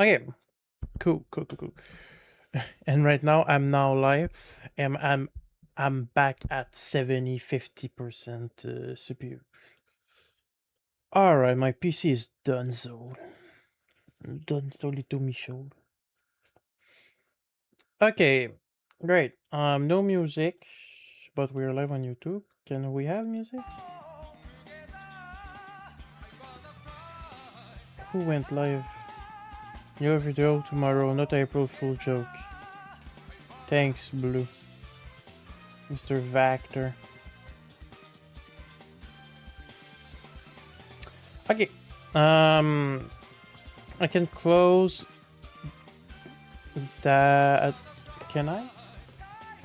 Okay, cool. And right now I'm now live, and I'm back at 50% CPU. All right, my PC is done, so done slowly to me show. Okay, great. No music, but we're live on YouTube. Can we have music? Who went live? New video tomorrow, not April Fool joke. Thanks, Blue. Mr. Vector. Okay. I can close that. Can I?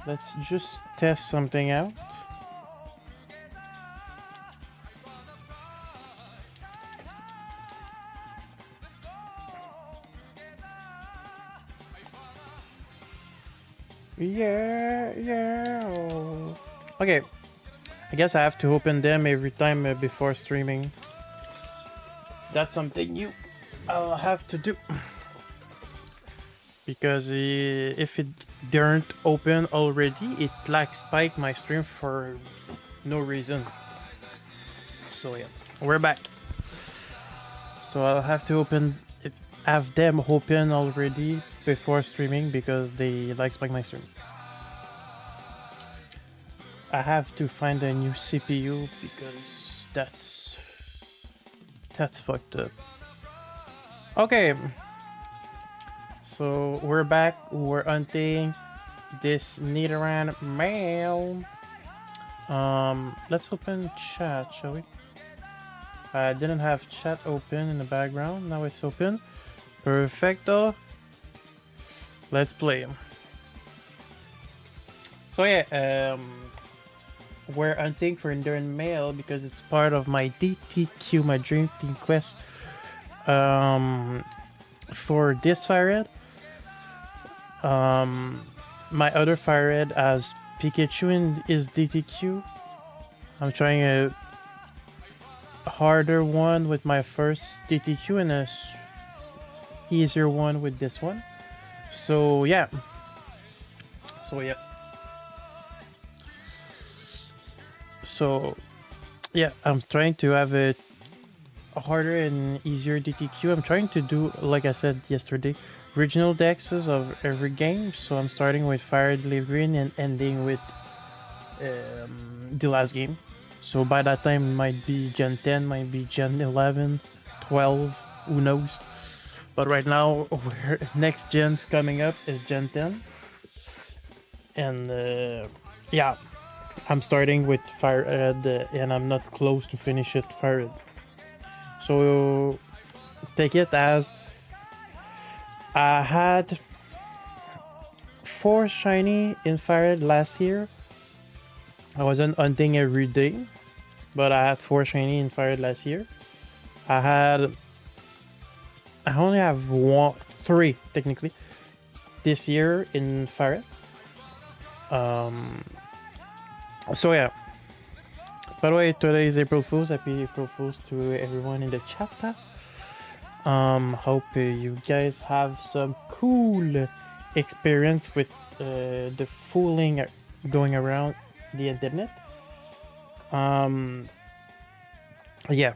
Let's just test something out. Yeah. Okay. I guess I have to open them every time before streaming. That's something new I'll have to do. Because if it didn't open already, it like spiked my stream for no reason. So yeah, we're back. So I'll have to have them open already before streaming because they like spike my stream. I have to find a new CPU because that's fucked up. Okay. So we're back. We're hunting this Nidoran male. Let's open chat, shall we? I didn't have chat open in the background. Now it's open. Perfecto. Let's play. So yeah, we're hunting for Nidoran male because it's part of my DTQ, my Dream Team quest. For this fire red. My other fire red has Pikachu in is DTQ. I'm trying a harder one with my first DTQ and a easier one with this one. So yeah. So yeah, I'm trying to have a harder and easier DTQ. I'm trying to do, like I said yesterday, original dexes of every game. So I'm starting with Fire Delivery and ending with the last game. So by that time it might be Gen 10, might be Gen 11, 12, who knows. But right now, next gen's coming up is Gen 10. And yeah, I'm starting with Fire Red and I'm not close to finish it Fire Red. So take it as I had 4 shiny in Fire Red last year. I wasn't hunting every day, but I had 4 shiny in Fire Red last year. I only have 3 technically this year in Fire Red. So yeah. By the way, today is April Fool's. Happy April Fool's to everyone in the chat. Hope you guys have some cool experience with the fooling going around the internet. Yeah.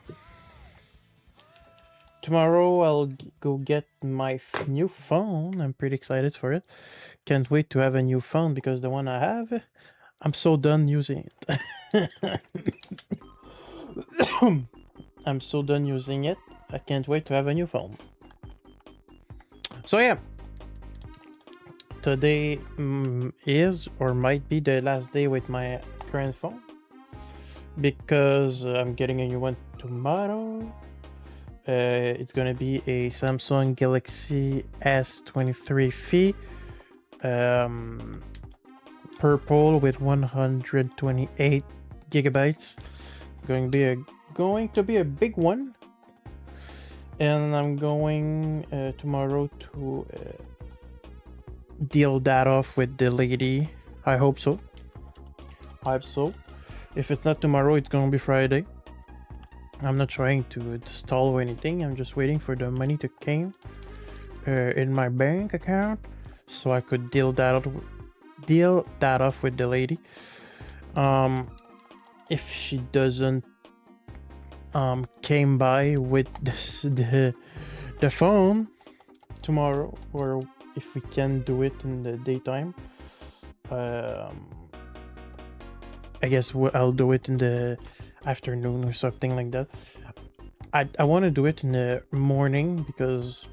Tomorrow I'll go get my new phone. I'm pretty excited for it. Can't wait to have a new phone because the one I have, I'm so done using it. I'm so done using it. I can't wait to have a new phone. So yeah, today is or might be the last day with my current phone because I'm getting a new one tomorrow. It's gonna be a Samsung Galaxy S23 FE, purple with 128 gigabytes. Going to be a big one, and I'm going tomorrow to deal that off with the lady. I hope so. If it's not tomorrow, it's gonna be Friday. I'm not trying to stall or anything. I'm just waiting for the money to come in my bank account, so I could deal that off with the lady. If she doesn't came by with the phone tomorrow, or if we can do it in the daytime, I guess I'll do it in the afternoon or something like that. I want to do it in the morning because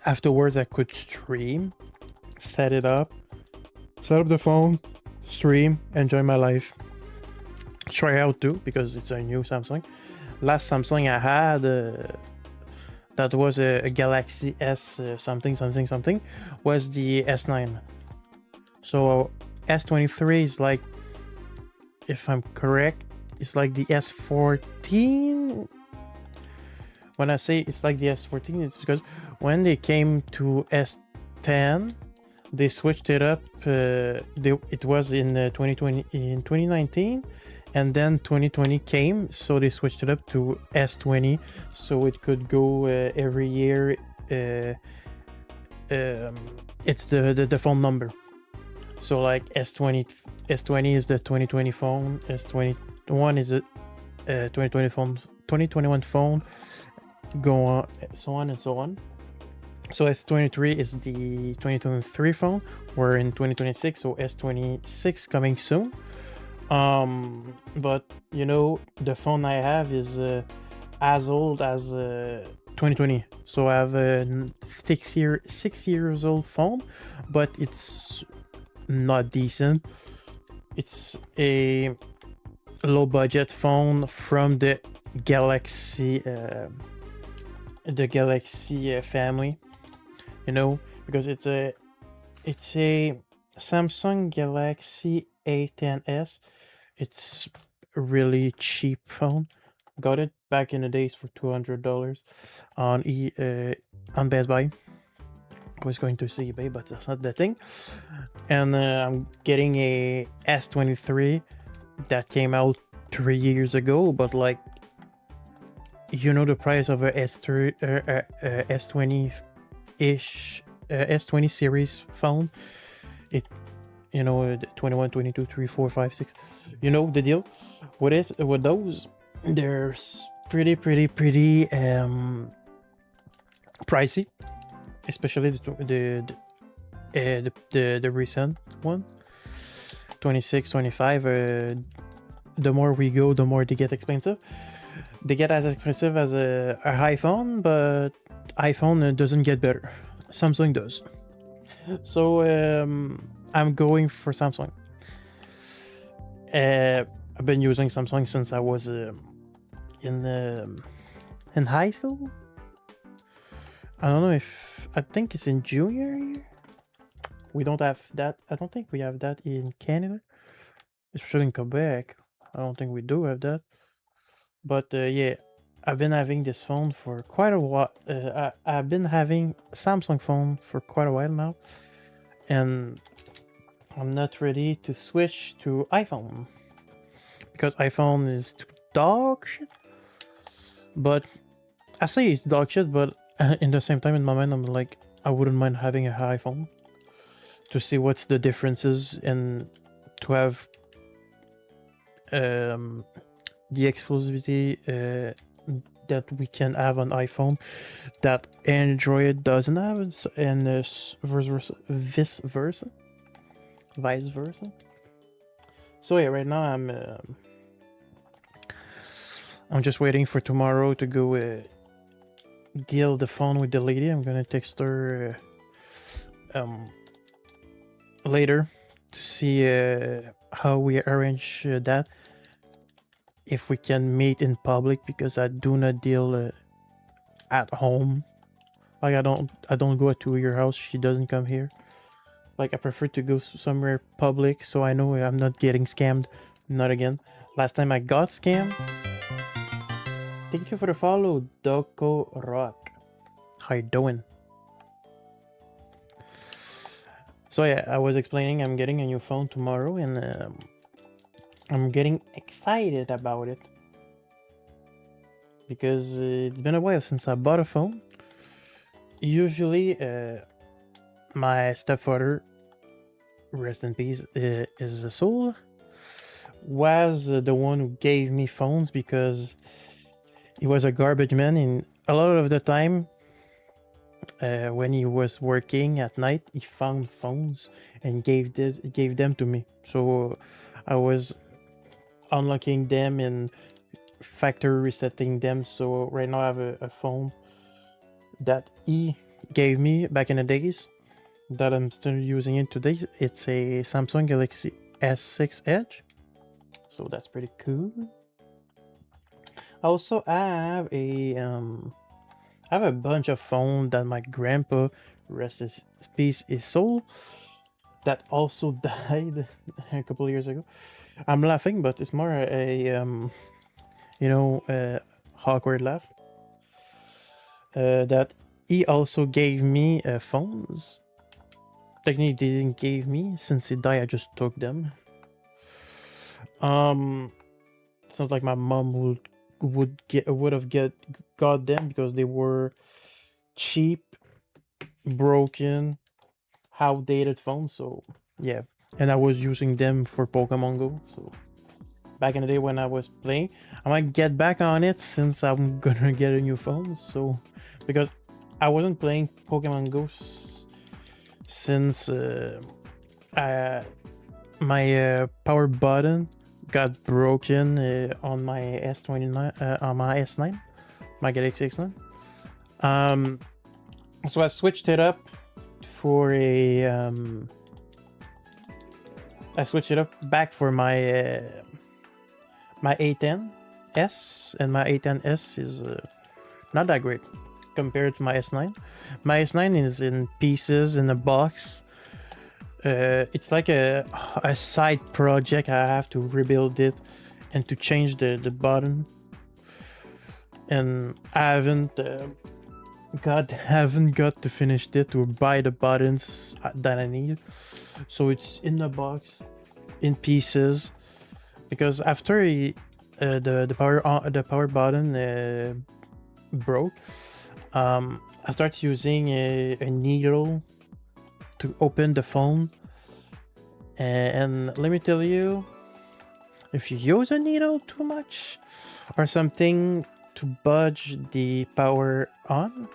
afterwards I could stream, set up the phone, stream, enjoy my life. Try out too, because it's a new Samsung. Last Samsung I had, that was a Galaxy S something, was the S9. So S23 is like, if I'm correct, it's like the S14. When I say it's like the S14, it's because when they came to S10, they switched it up. It was in 2019, and then 2020 came, so they switched it up to S20, so it could go every year. It's the phone number. So like S20 is the 2020 phone, S21 is the 2021 phone, go on, so on and so on. So S23 is the 2023 phone. We're in 2026, so S26 coming soon. But you know, the phone I have is as old as 2020. So I have a 6 years old phone, but it's not decent. It's a low budget phone from the Galaxy family, you know, because it's a Samsung Galaxy A10s. It's a really cheap phone. Got it back in the days for $200 on Best Buy. I was going to say eBay, but that's not the thing. And I'm getting a S23 that came out 3 years ago, but like, you know, the price of a S20-ish S20 series phone, it, you know, 21, 22, 3, 4, 5, 6, you know the deal. With those, they're pretty pricey, especially the recent one, 26, 25. The more we go, the more they get expensive. They get as expensive as a iPhone, but iPhone doesn't get better. Samsung does. So I'm going for Samsung. I've been using Samsung since I was in high school. I don't know if, I think it's in junior year. We don't have that. I don't think we have that in Canada, especially in Quebec. I don't think we do have that. But yeah, I've been having this phone for quite a while. I've been having Samsung phone for quite a while now, and I'm not ready to switch to iPhone because iPhone is dog shit. But I say it's dog shit, but in the same time, in my mind, I'm like, I wouldn't mind having an iPhone to see what's the differences and to have the exclusivity that we can have on iPhone that Android doesn't have, and vice versa. So yeah, right now I'm just waiting for tomorrow to go deal the phone with the lady. I'm gonna text her later to see how we arrange that, if we can meet in public, because I do not deal at home. Like I don't go to your house. She doesn't come here. Like I prefer to go somewhere public, so I know I'm not getting scammed. Not again. Last time I got scammed. Thank you for the follow, Doko Rock. How you doing? So yeah, I was explaining I'm getting a new phone tomorrow, and I'm getting excited about it because it's been a while since I bought a phone. usually my stepfather, rest in peace, is a soul, was the one who gave me phones because he was a garbage man, and a lot of the time when he was working at night, he found phones and gave them to me. So I was unlocking them and factory resetting them. So right now I have a phone that he gave me back in the days that I'm still using it today. It's a Samsung Galaxy S6 Edge. So that's pretty cool. I also have a bunch of phones that my grandpa, rest his peace, his soul, that also died a couple of years ago. I'm laughing, but it's more a awkward laugh. That he also gave me phones. Technically, they didn't give me since he died. I just took them. It's not like my mom would have got them because they were cheap, broken, outdated phones. So yeah, and I was using them for Pokemon Go. So back in the day when I was playing, I might get back on it since I'm gonna get a new phone. So because I wasn't playing Pokemon Go since my power button got broken on my S29 on my S9, my Galaxy S9. So I switched it up for a I switched it up back for my my A10s, and my A10s is not that great compared to my S9. My S9 is in pieces in a box. It's like a side project. I have to rebuild it and to change the button, and I haven't got to finish it or buy the buttons that I need. So it's in the box, in pieces, because after the power button broke, I started using a needle to open the phone, and let me tell you, if you use a needle too much or something to budge the power on,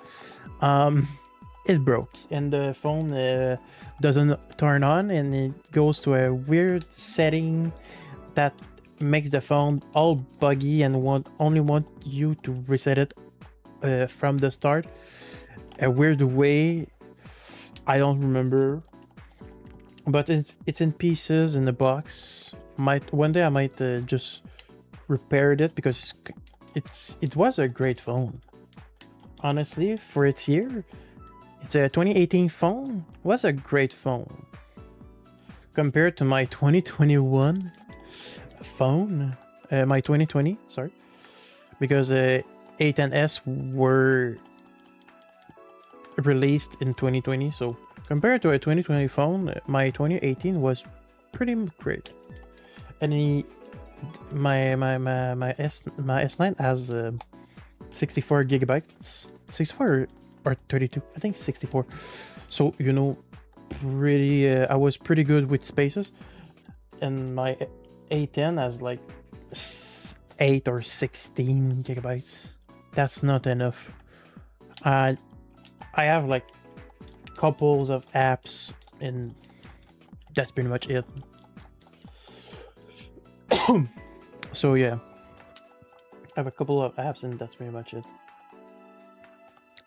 it broke and the phone doesn't turn on, and it goes to a weird setting that makes the phone all buggy and only want you to reset it from the start a weird way. I don't remember, but it's in pieces in the box. One day I might just repair it because it was a great phone. Honestly, for its year, it's a 2018 phone. Was a great phone compared to my 2021 phone. My 2020, sorry, because A10s were released in 2020, so compared to a 2020 phone, my 2018 was pretty great. And my S9 has 64 gigabytes, 64 or 32, I think 64. So pretty. I was pretty good with spaces, and my A10 has like 8 or 16 gigabytes. That's not enough. I have like couples of apps, and that's pretty much it. So yeah, I have a couple of apps, and that's pretty much it.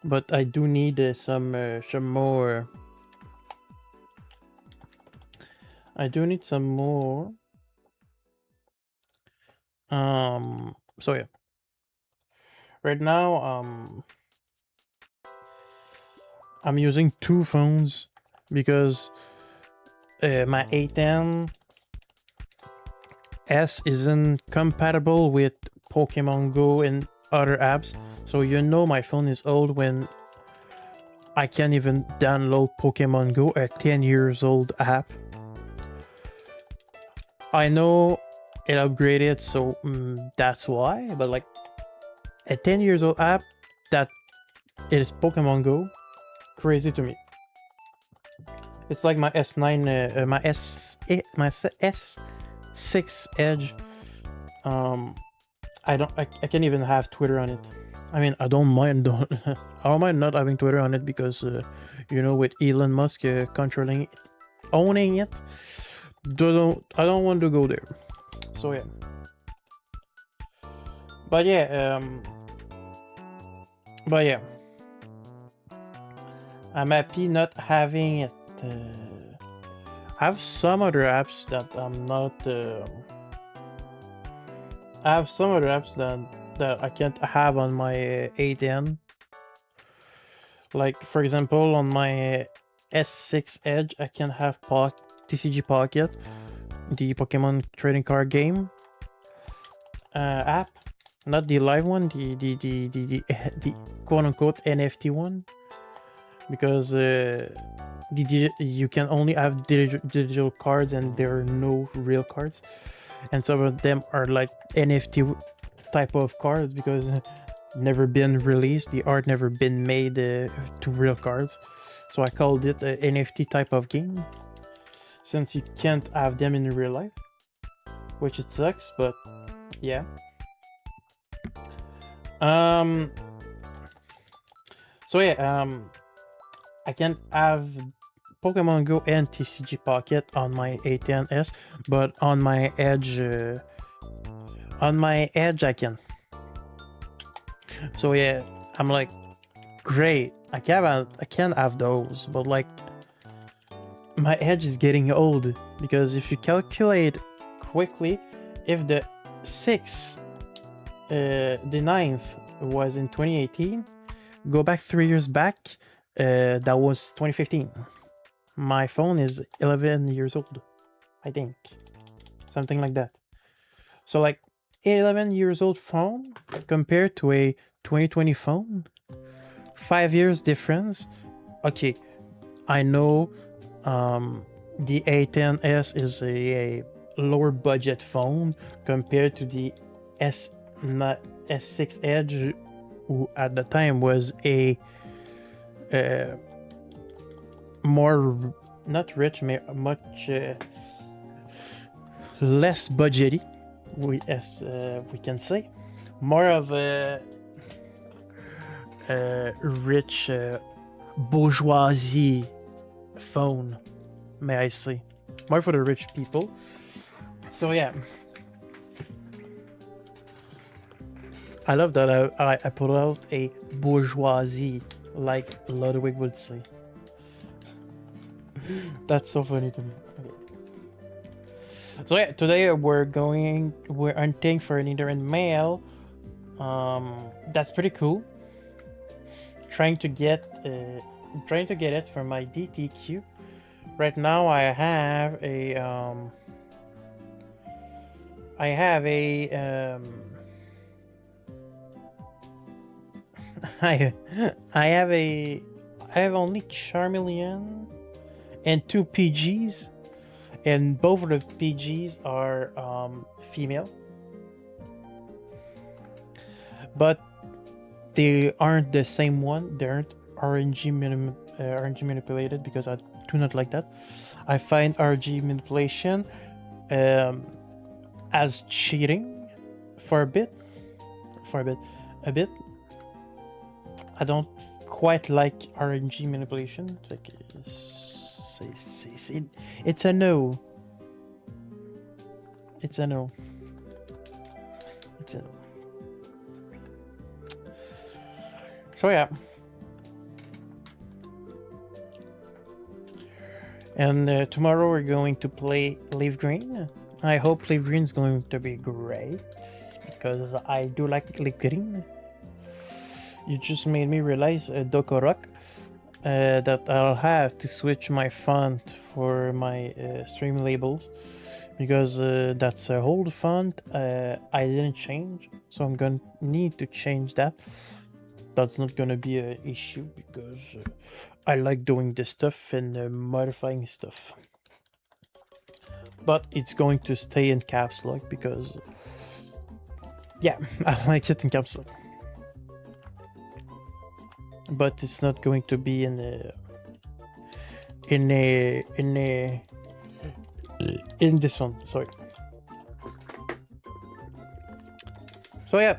But I do need some more. I do need some more. So yeah. Right now, I'm using two phones because my A10s isn't compatible with Pokemon Go and other apps. So my phone is old when I can't even download Pokemon Go, a 10 years old app. I know it upgraded, so that's why, but like a 10 years old app that is Pokemon Go, crazy to me. It's like my S9, my S6 Edge. I can't even have Twitter on it. I mean, I don't mind not having Twitter on it because you know, with Elon Musk controlling it, owning it, I don't want to go there. So yeah. But yeah, I'm happy not having it. I have some other apps that I'm not. I have some other apps that I can't have on my A10. Like, for example, on my S6 Edge, I can have TCG Pocket, the Pokemon trading card game app, not the live one, the quote unquote NFT one, because you can only have digital cards and there are no real cards. And some of them are like NFT type of cards because never been released, the art never been made to real cards. So I called it an NFT type of game, since you can't have them in real life, which it sucks, but yeah. So yeah, I can have Pokemon Go and TCG Pocket on my A10s, but on my Edge, I can. So yeah, I'm like, great. I can have those, but like, my Edge is getting old, because if you calculate quickly, if the 9th was in 2018, go back 3 years back, that was 2015. My phone is 11 years old, I think. Something like that. So like 11 years old phone compared to a 2020 phone, 5 years difference. Okay, I know the A10s is a lower budget phone compared to the S6 Edge, who at the time was a more, not rich, much less budgety, as we can say, more of a rich bourgeoisie phone, may I say, more for the rich people. So yeah, I love that I put out a bourgeoisie, like Ludwig would say. That's so funny to me. Okay. So yeah, today we're hunting for an Nidoran male. That's pretty cool. Trying to get it for my DTQ. Right now I have a I have only Charmeleon and 2 PGs, and both of the PGs are female, but they aren't the same one. They aren't RNG manipulated, because I do not like that. I find RNG manipulation as cheating for a bit. I don't quite like RNG manipulation. Like, it's a no. It's a no. It's a no. So yeah. And tomorrow we're going to play Leaf Green. I hope Leaf Green is going to be great, because I do like Leaf Green. You just made me realize, Dokorok, that I'll have to switch my font for my stream labels, because that's a old font I didn't change, so I'm gonna need to change that. That's not gonna be an issue, because I like doing this stuff and modifying stuff. But it's going to stay in caps lock, because yeah, I like it in caps lock. but it's not going to be in this one. Sorry. So yeah,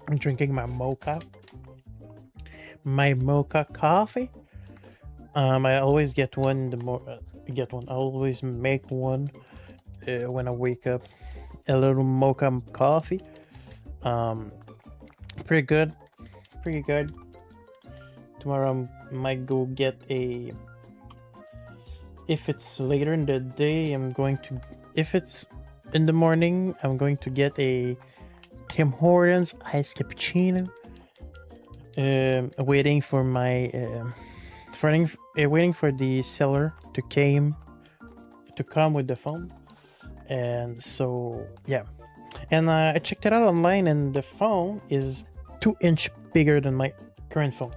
I'm drinking my mocha coffee. I always get one I always make one when I wake up. A little mocha coffee. Pretty good. Pretty good. Tomorrow I might go get a. If it's later in the day, I'm going to. If it's in the morning, I'm going to get a Tim Hortons iced cappuccino. Waiting for my. Waiting for the seller to come with the phone. And so yeah, and I checked it out online, and the phone is 2-inch bigger than my current phone,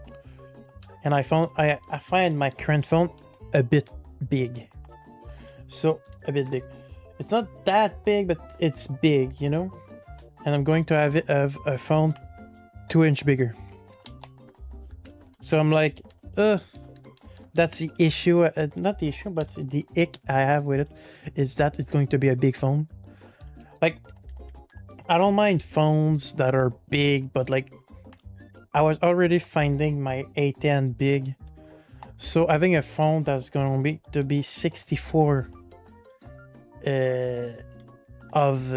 and I find my current phone a bit big. So a bit big. It's not that big, but it's big, you know. And I'm going to have a phone 2-inch bigger. So I'm like, that's the issue. Not the issue, but the ick I have with it is that it's going to be a big phone. Like, I don't mind phones that are big, but like, I was already finding my A10 big. So having a phone that's going to be 64 of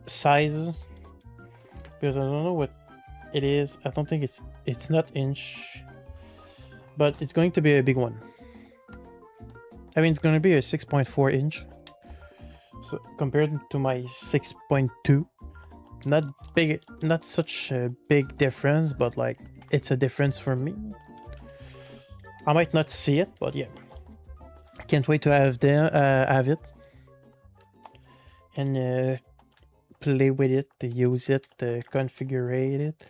sizes, because I don't know what it is. I don't think it's not inch, but it's going to be a big one. I mean, it's going to be a 6.4 inch. So compared to my 6.2, not big, not such a big difference, but like it's a difference for me. I might not see it, but yeah, can't wait to have it and play with it, to use it, to configure it,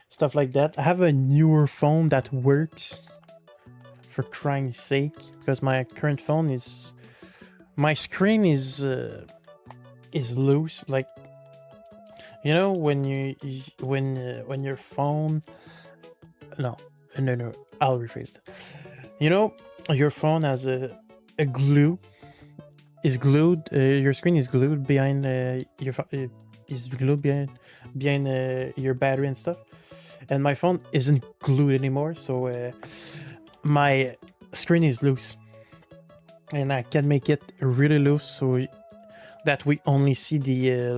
stuff like that. I have a newer phone that works, for crying sake, because my current phone is, my screen is loose. Like, you know, when your phone, no, I'll rephrase that. You know, your phone has a glue, is glued. Your screen is glued behind is glued behind your battery and stuff. And my phone isn't glued anymore, so my screen is loose, and I can make it really loose so that we only see the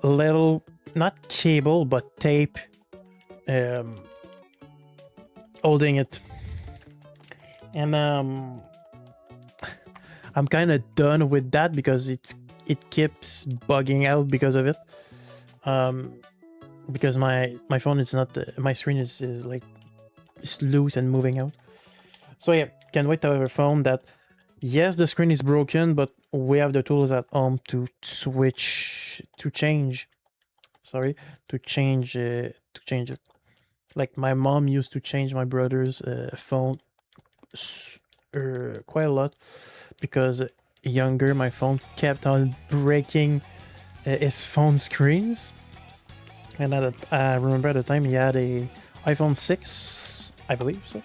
little not cable but tape holding it. And I'm kind of done with that because it keeps bugging out because of it. Because my phone is not, my screen is like, it's loose and moving out. So yeah, can't wait to have a phone that, yes, the screen is broken, but we have the tools at home to change it. Like, my mom used to change my brother's phone quite a lot, because younger, my phone kept on breaking his phone screens. And I remember at the time he had a iPhone 6, I believe so.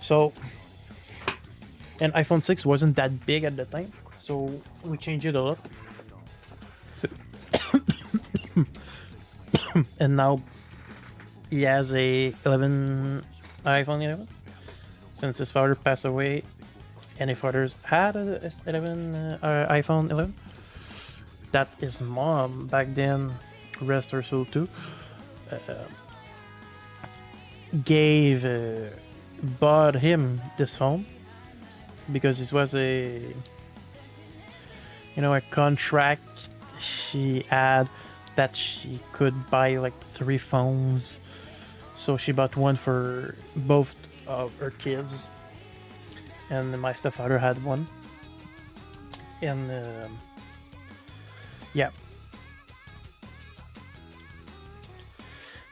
So, and iPhone 6 wasn't that big at the time, so we changed it a lot. And now he has a iPhone 11, since his father passed away, and his fathers had a iPhone 11. That his mom back then, rest her soul too, bought him this phone, because this was a contract she had, that she could buy like 3 phones. So she bought one for both of her kids, and my stepfather had one. And yeah,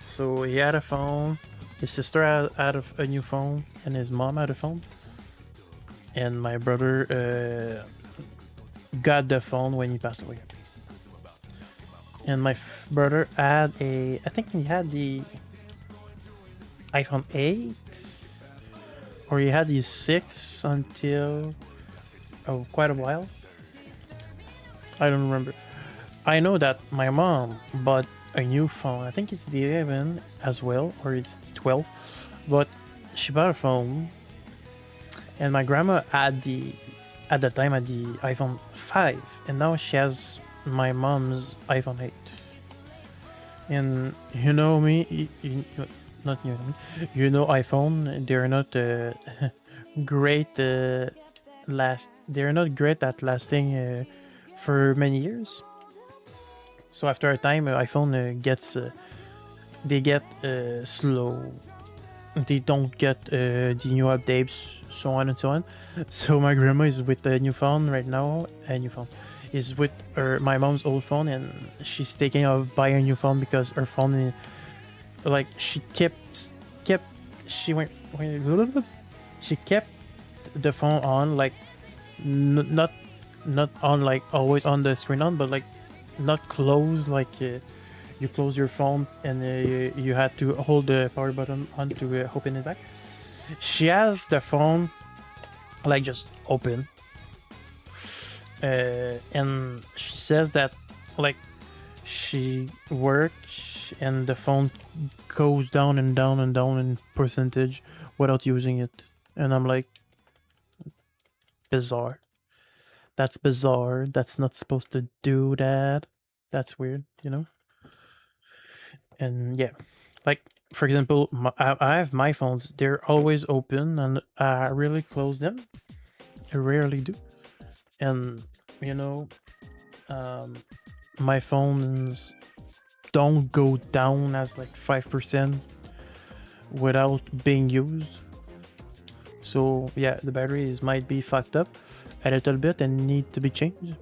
so he had a phone, his sister had a new phone, and his mom had a phone. And my brother got the phone when he passed away. and my brother had I think he had the iPhone 8, or he had the 6 until quite a while. I don't remember. I know that my mom bought a new phone. I think it's the 11 as well, or it's the 12. But she bought a phone, and my grandma had at the time had the iPhone 5, and now she has my mom's iPhone 8. And you know me, not you know me, you know iPhone. They're not great. They're not great at lasting for many years. So after a time, iPhone they get slow. They don't get the new updates, so on and so on. So my grandma is with a new phone right now. A new phone is with my mom's old phone, and she's thinking of buying a new phone because her phone, like she kept she kept the phone on, like not on, like always on the screen on, but like not closed, like you close your phone and you had to hold the power button on to open it back. She has the phone like just open, and she says that like she works and the phone goes down and down and down in percentage without using it, and I'm like, bizarre. That's bizarre. That's not supposed to do that. That's weird, you know? And yeah, like, for example, I have my phones. They're always open, and I rarely close them. I rarely do. And, you know, my phones don't go down as like 5% without being used. So yeah, the batteries might be fucked up a little bit and need to be changed.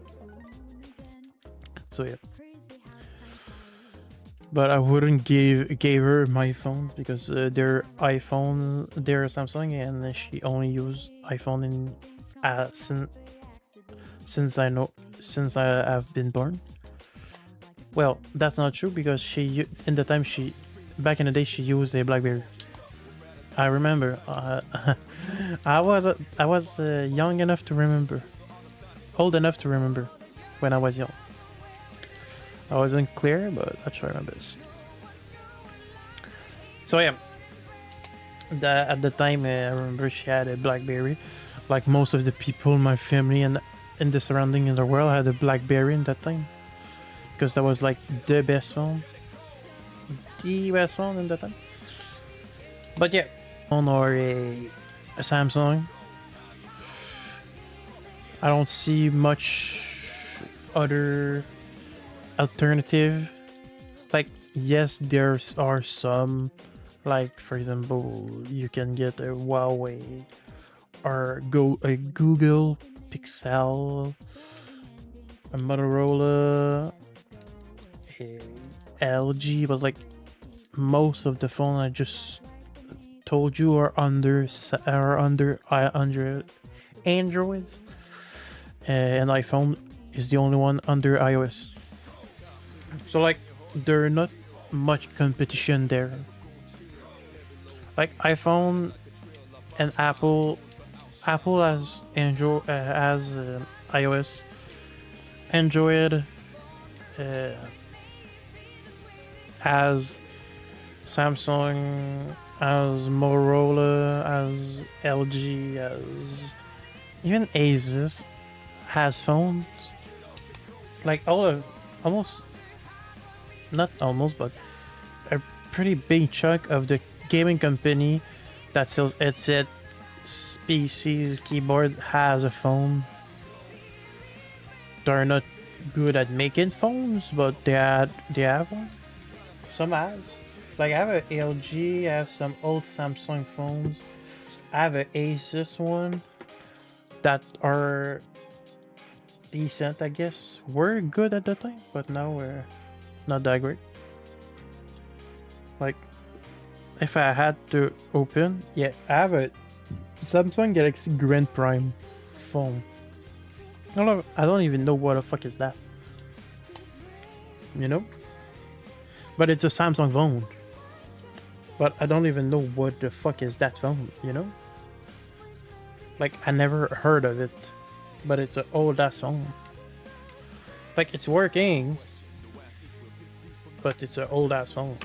So yeah, but I wouldn't gave her my phones because they're iPhone, they're Samsung, and she only used iPhone in since I have been born. Well, that's not true because back in the day she used a BlackBerry. I remember. I was young enough to remember, old enough to remember when I was young. I wasn't clear, but I try my best. So yeah, at the time I remember she had a BlackBerry, like most of the people in my family and in the surrounding in the world had a BlackBerry in that time, because that was like the best phone in that time. But yeah, or a Samsung. I don't see much other alternative. Like, yes, there are some, like for example, you can get a Huawei or a Google Pixel, a Motorola, a LG, but like most of the phone I just told you are under Androids, and iPhone is the only one under iOS. So like there are not much competition there. Like iPhone and Apple has Android, has iOS, Android has Samsung, as Motorola, as LG, as even Asus has phones. Like not almost, but a pretty big chunk of the gaming company that sells headset, PCs, keyboards has a phone. They're not good at making phones, but they have one. Some has. Like I have a LG, I have some old Samsung phones. I have an Asus one that are decent, I guess. We're good at the time, but now we're not that great. Like, if I had to open, yeah, I have a Samsung Galaxy Grand Prime phone. I don't even know what the fuck is that. you know? But it's a Samsung phone. But I don't even know what the fuck is that phone, you know? Like, I never heard of it. But it's an old ass phone. Like, it's working. But it's an old ass phone.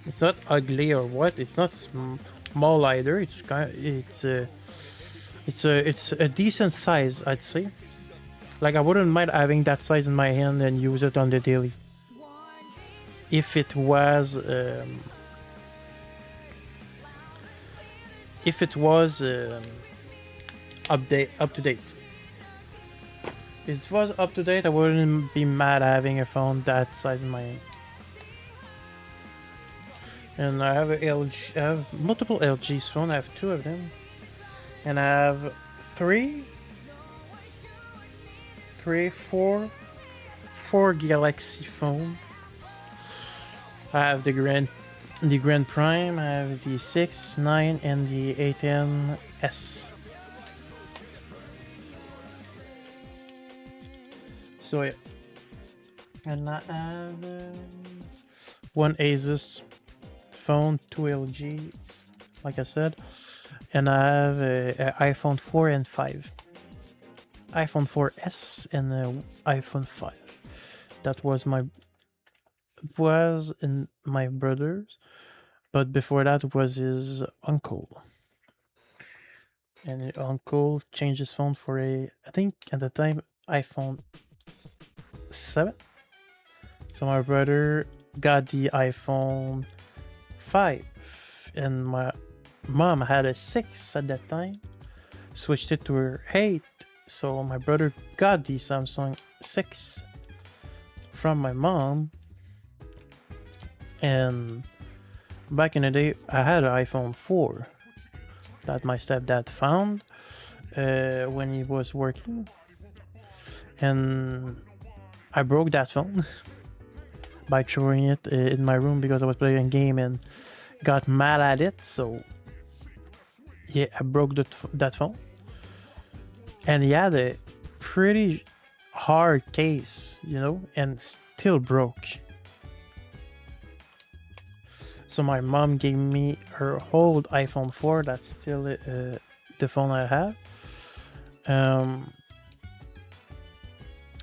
It's not ugly or what. It's not small either. It's kind of, it's a decent size, I'd say. Like, I wouldn't mind having that size in my hand and use it on the daily. If it was up to date. If it was up to date, I wouldn't be mad having a phone that size in my hand. And I have I have multiple LG's phone. I have 2 of them, and I have 4 Galaxy phone. I have the Grand Prime. I have the 6, 9, and the A10s. So yeah, and I have 1 Asus phone, 2 LG, like I said, and I have an iPhone 4 and 5, iPhone 4S and iPhone 5. That was in my brother's, but before that was his uncle. And his uncle changed his phone for I think at the time, iPhone 7. So my brother got the iPhone 5, and my mom had a 6 at that time, switched it to her 8. So my brother got the Samsung 6 from my mom. And back in the day, I had an iPhone 4 that my stepdad found when he was working, and I broke that phone by throwing it in my room because I was playing a game and got mad at it. So yeah, I broke that phone, and he had a pretty hard case, you know, and still broke. So my mom gave me her old iPhone 4. That's still the phone I have.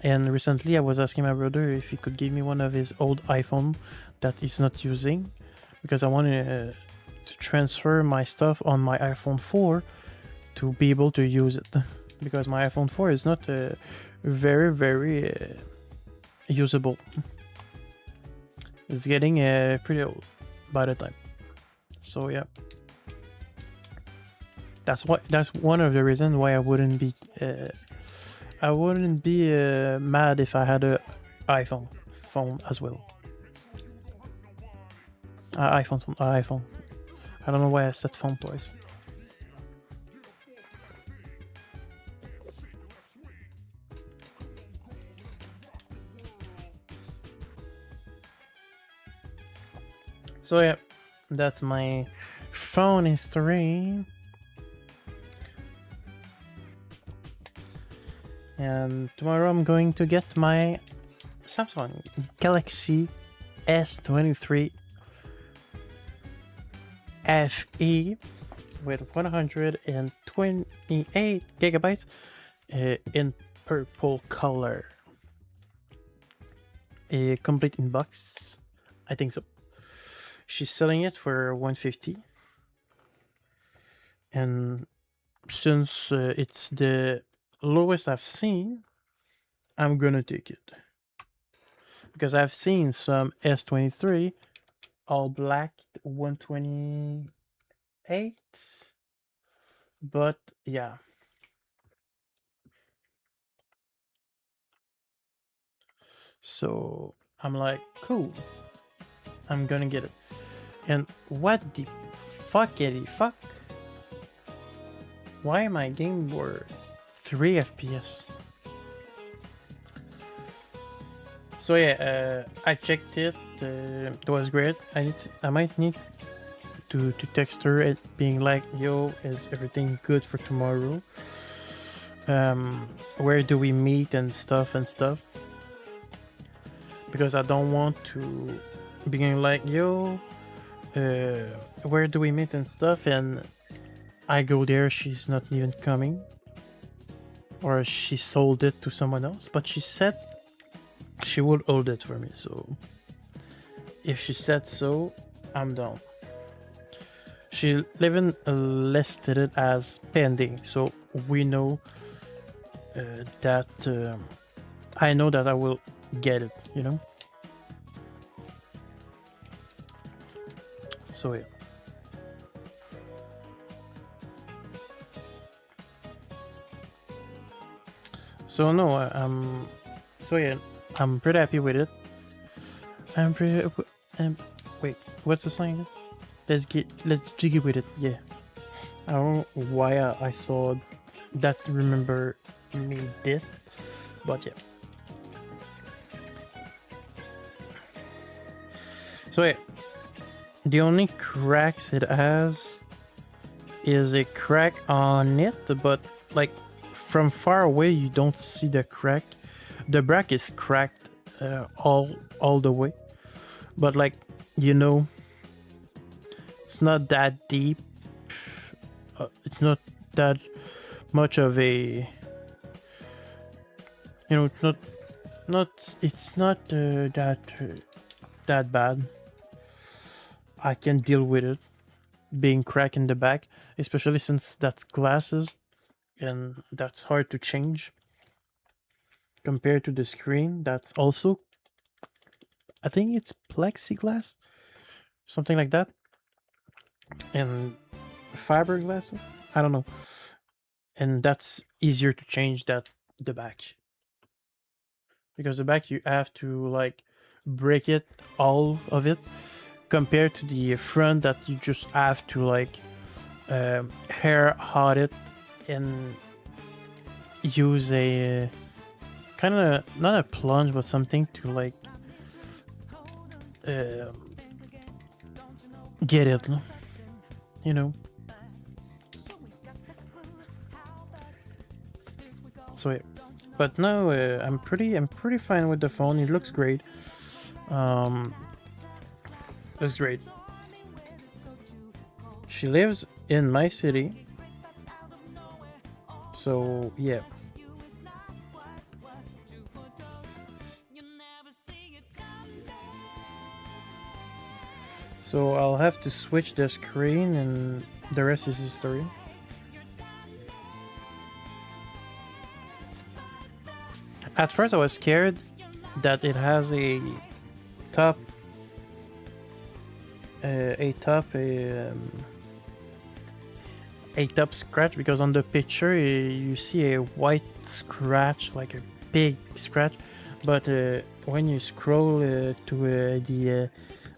And recently I was asking my brother if he could give me one of his old iPhone that he's not using, because I wanted to transfer my stuff on my iPhone 4 to be able to use it, because my iPhone 4 is not very usable. It's getting pretty old by the time. So yeah, that's one of the reasons why I wouldn't be mad if I had a iPhone phone as well. iPhone. I don't know why I said phone twice. So yeah, that's my phone history. And tomorrow I'm going to get my Samsung Galaxy S23 FE with 128 gigabytes in purple color. A complete in box, I think so. She's selling it for $150, and since it's the lowest I've seen, I'm gonna take it, because I've seen some S23 all black 128, but yeah. So I'm like, cool, I'm gonna get it. And what the fuckity fuck? Why my game were 3 FPS? So yeah, I checked it. It was great. I might need to text her, it being like, yo, is everything good for tomorrow? where do we meet and stuff, because I don't want to be like, yo, where do we meet and stuff, and I go there, she's not even coming, or she sold it to someone else, but she said she would hold it for me, so if she said so, I'm down. She even listed it as pending, so we know that I know that I will get it, you know? So yeah. So no, so yeah, I'm pretty happy with it. I'm pretty wait, what's the song again? Let's jiggy with it. Yeah, I don't know why I saw that. Remember me did, but yeah. So yeah, the only cracks it has is a crack on it, but like from far away you don't see the crack. The back is cracked all the way, but like, you know, it's not that deep. It's not that much of a, you know, it's not that bad. I can deal with it being cracked in the back, especially since that's glasses and that's hard to change compared to the screen. That's also, I think it's plexiglass, something like that, and fiberglass, I don't know, and that's easier to change that the back, because the back you have to like break it, all of it, compared to the front that you just have to like hair hot it and use a kind of, not a plunge, but something to like get it, you know. So yeah, but no, I'm pretty fine with the phone. It looks great. Looks great. She lives in my city, so yeah. So I'll have to switch the screen and the rest is history. At first I was scared that it has a top scratch, because on the picture you see a white scratch, like a big scratch, but when you scroll to the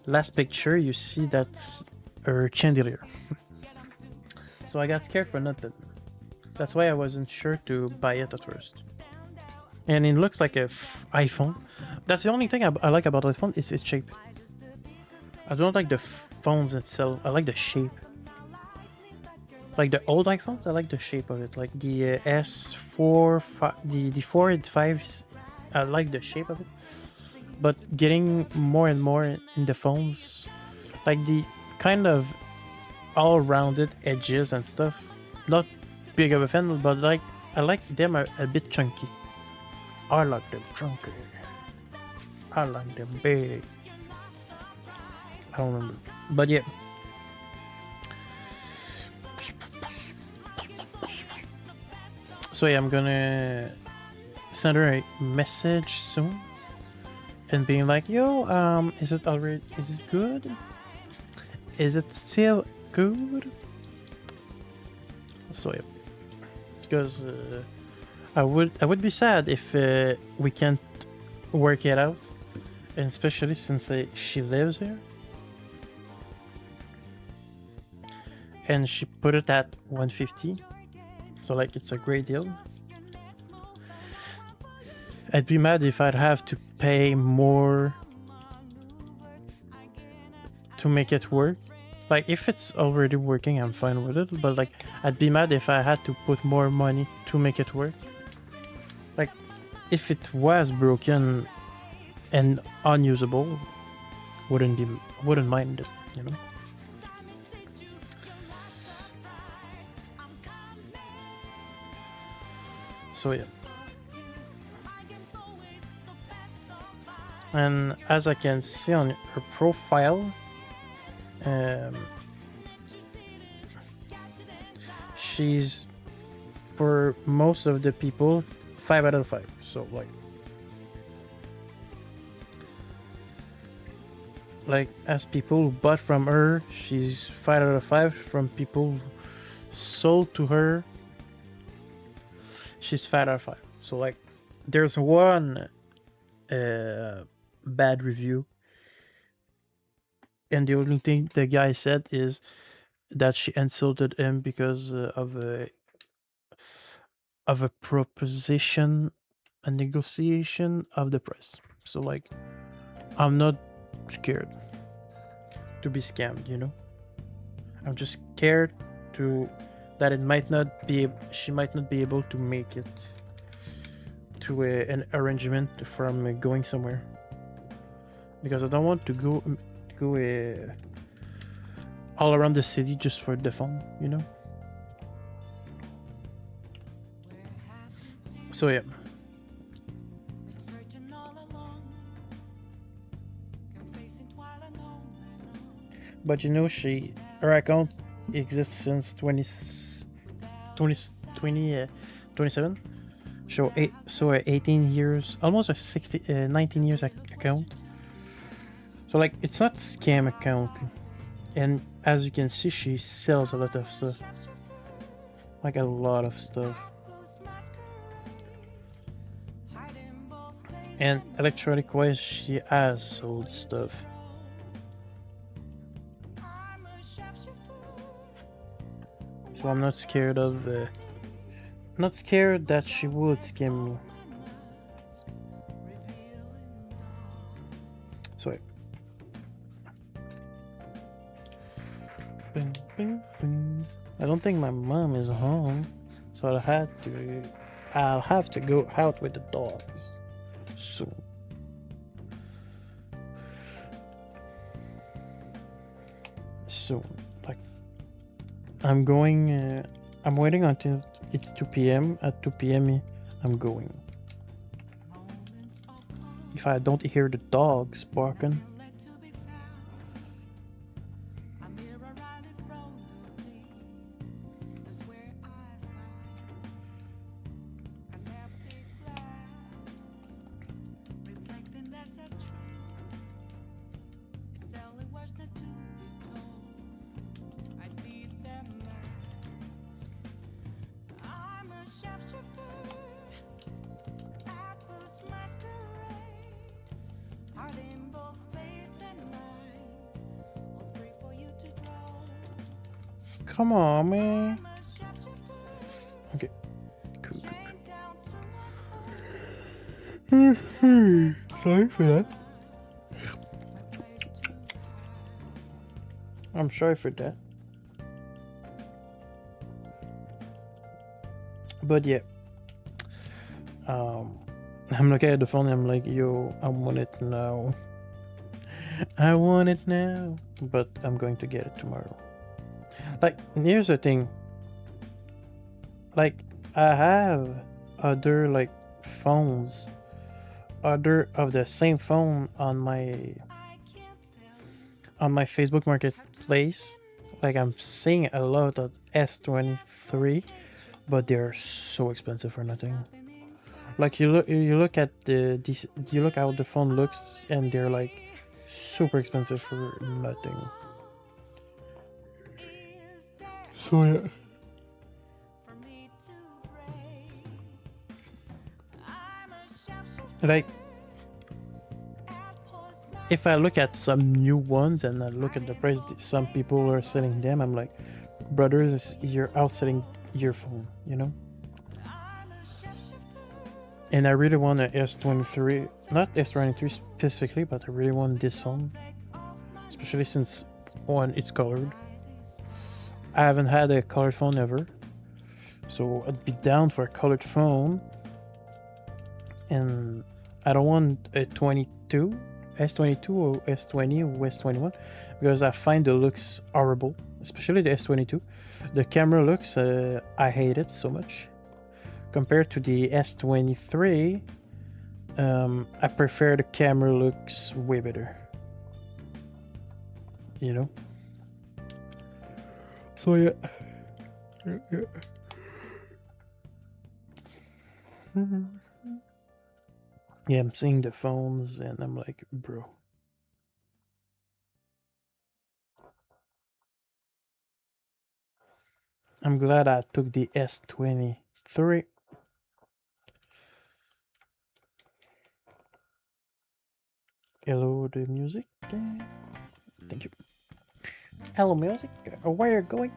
last picture you see that's a chandelier. So I got scared for nothing. That's why I wasn't sure to buy it at first. And it looks like a iPhone. That's the only thing I like about iPhone, is its shape. I don't like the phones itself. I like the shape. Like the old iPhones, I like the shape of it. Like the S4, the 4 and 5s, I like the shape of it. But getting more and more in the phones, like the kind of all-rounded edges and stuff, not big of a fan, but like I like them a bit chunky. I like them chunky. I like them big. I don't remember, but yeah. So yeah, I'm gonna send her a message soon and being like, yo, is it good? Is it still good? So yeah, because I would be sad if we can't work it out, and especially since she lives here. And she put it at 150, so like it's a great deal. I'd be mad if I'd have to pay more to make it work, Like, if it's already working, I'm fine with it. But like, I'd be mad if I had to put more money to make it work. Like, if it was broken and unusable, wouldn't mind it, you know. So yeah. And as I can see on her profile, she's, for most of the people, 5 out of 5. So like as people who bought from her, she's 5 out of 5. From people who sold to her, she's 5 out of 5. So like, there's one bad review, and the only thing the guy said is that she insulted him because of a proposition, a negotiation of the price. So like, I'm not scared to be scammed, you know. I'm just scared that it might not be, she might not be able to make it to an arrangement from going somewhere, because I don't want to go all around the city just for the fun, you know. So yeah. But you know, her account exists since 2027. So 18 years, almost a 19 years account. So like, it's not scam account. And as you can see, she sells a lot of stuff. Like a lot of stuff. And electronic wise, she has sold stuff. So I'm not scared of not scared that she would scam me. So yeah. Bing, bing, bing. I don't think my mom is home, so I'll have to go out with the dogs soon. Like, I'm going. I'm waiting until it's 2 p.m. At 2 p.m. I'm going. If I don't hear the dogs barking. Come on, man. Okay. Cool. Sorry for that. I'm sorry for that. But yeah. I'm looking at the phone and I'm like, yo, I want it now. I want it now. But I'm going to get it tomorrow. Like, here's the thing. Like, I have other like phones, other of the same phone on my Facebook Marketplace. Like, I'm seeing a lot of S23, but they're so expensive for nothing. Like, you look at you look how the phone looks, and they're like super expensive for nothing. So yeah. Like, if I look at some new ones and I look at the price some people are selling them, I'm like, brothers, you're outselling your phone, you know? And I really want an S23, not S23 specifically, but I really want this phone. Especially since One, it's colored. I haven't had a colored phone ever, so I'd be down for a colored phone. And I don't want a 22, S22 or S20 or S21 because I find the looks horrible, especially the S22. The camera looks, I hate it so much. Compared to the S23, I prefer the camera looks way better. You know? So yeah. Yeah, I'm seeing the phones and I'm like, bro. I'm glad I took the S23. Hello, the music. Thank you. Hello, music. Where are you going?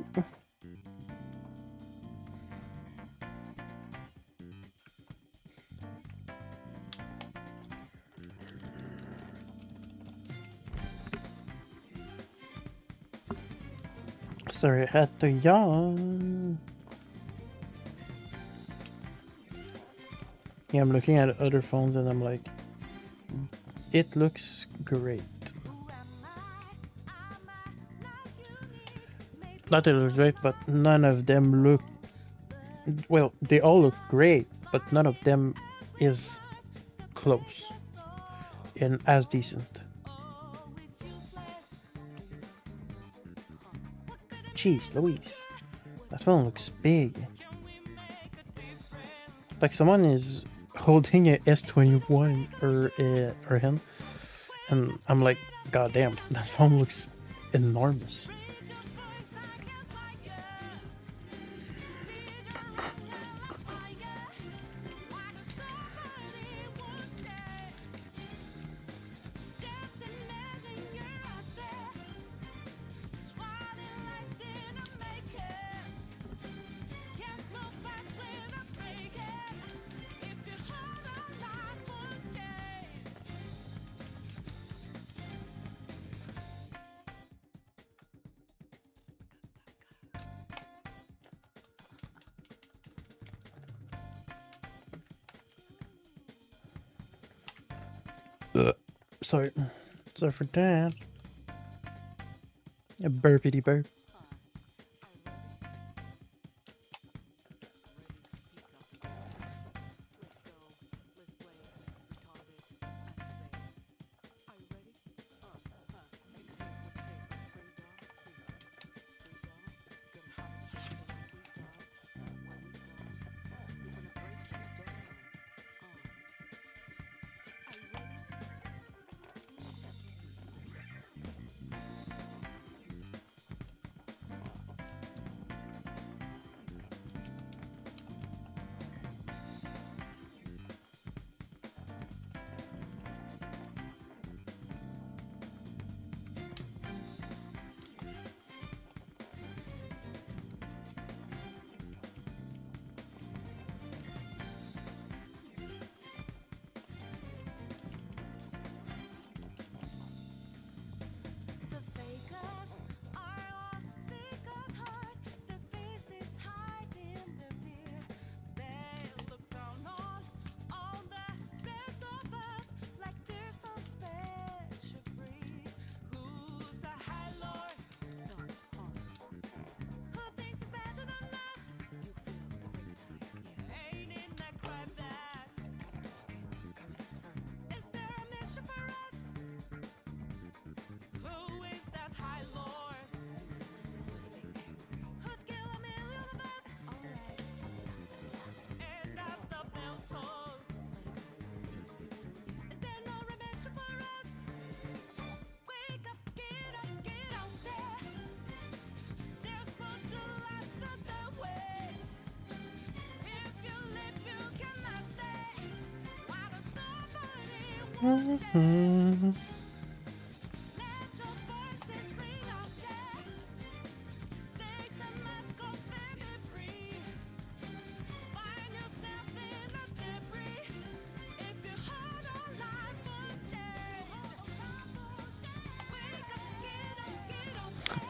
Sorry, I had to yawn. Yeah, I'm looking at other phones and I'm like, it looks great. Not that it looks great, but none of them look... Well, they all look great, but none of them is close and as decent. Jeez Louise, that phone looks big. Like someone is holding a S21 or him, and I'm like, god damn, that phone looks enormous. Sorry for that. A burpity burp.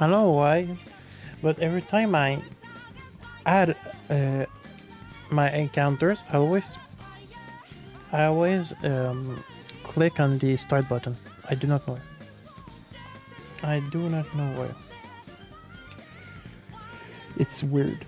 I don't know why, but every time I add my encounters, I always click on the start button. I do not know. I do not know why. It's weird.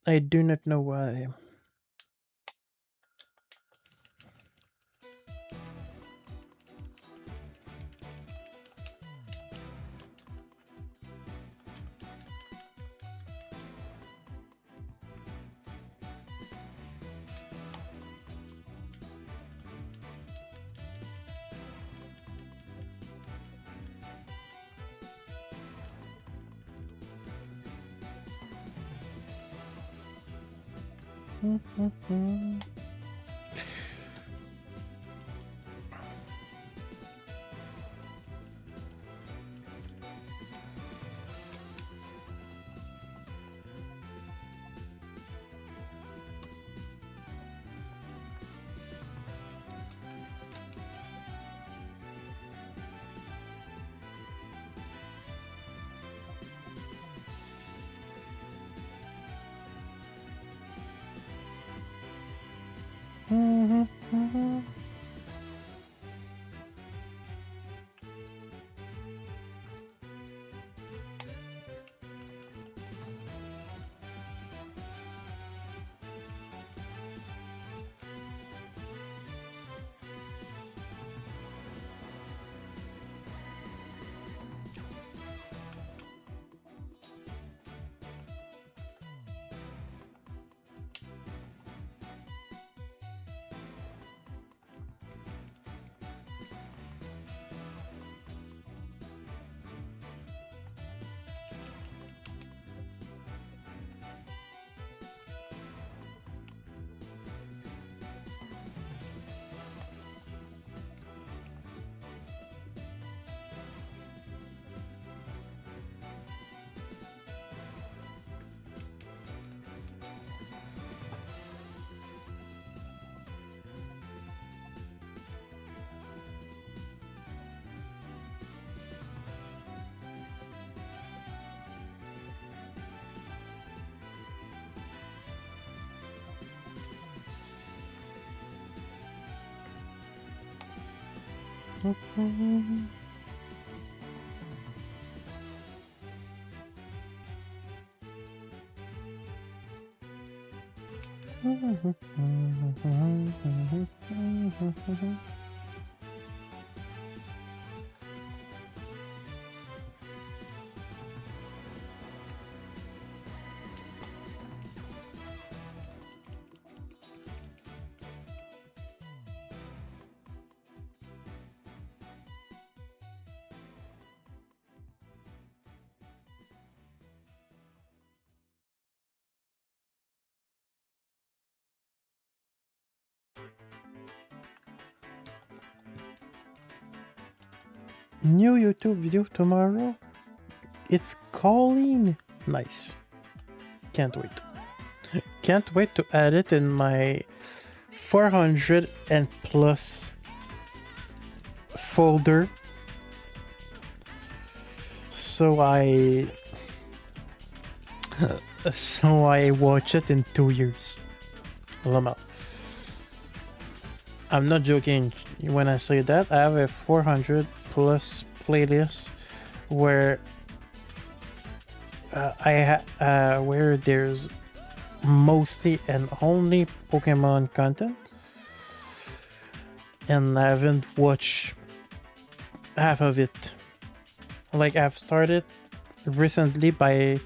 I do not know why. New YouTube video tomorrow. It's Colleen. Nice. Can't wait. Can't wait to add it in my 400 and plus folder. So I watch it in 2 years. Lama. I'm not joking when I say that. I have a 400 plus playlist where where there's mostly and only Pokemon content, and I haven't watched half of it. Like, I've started recently by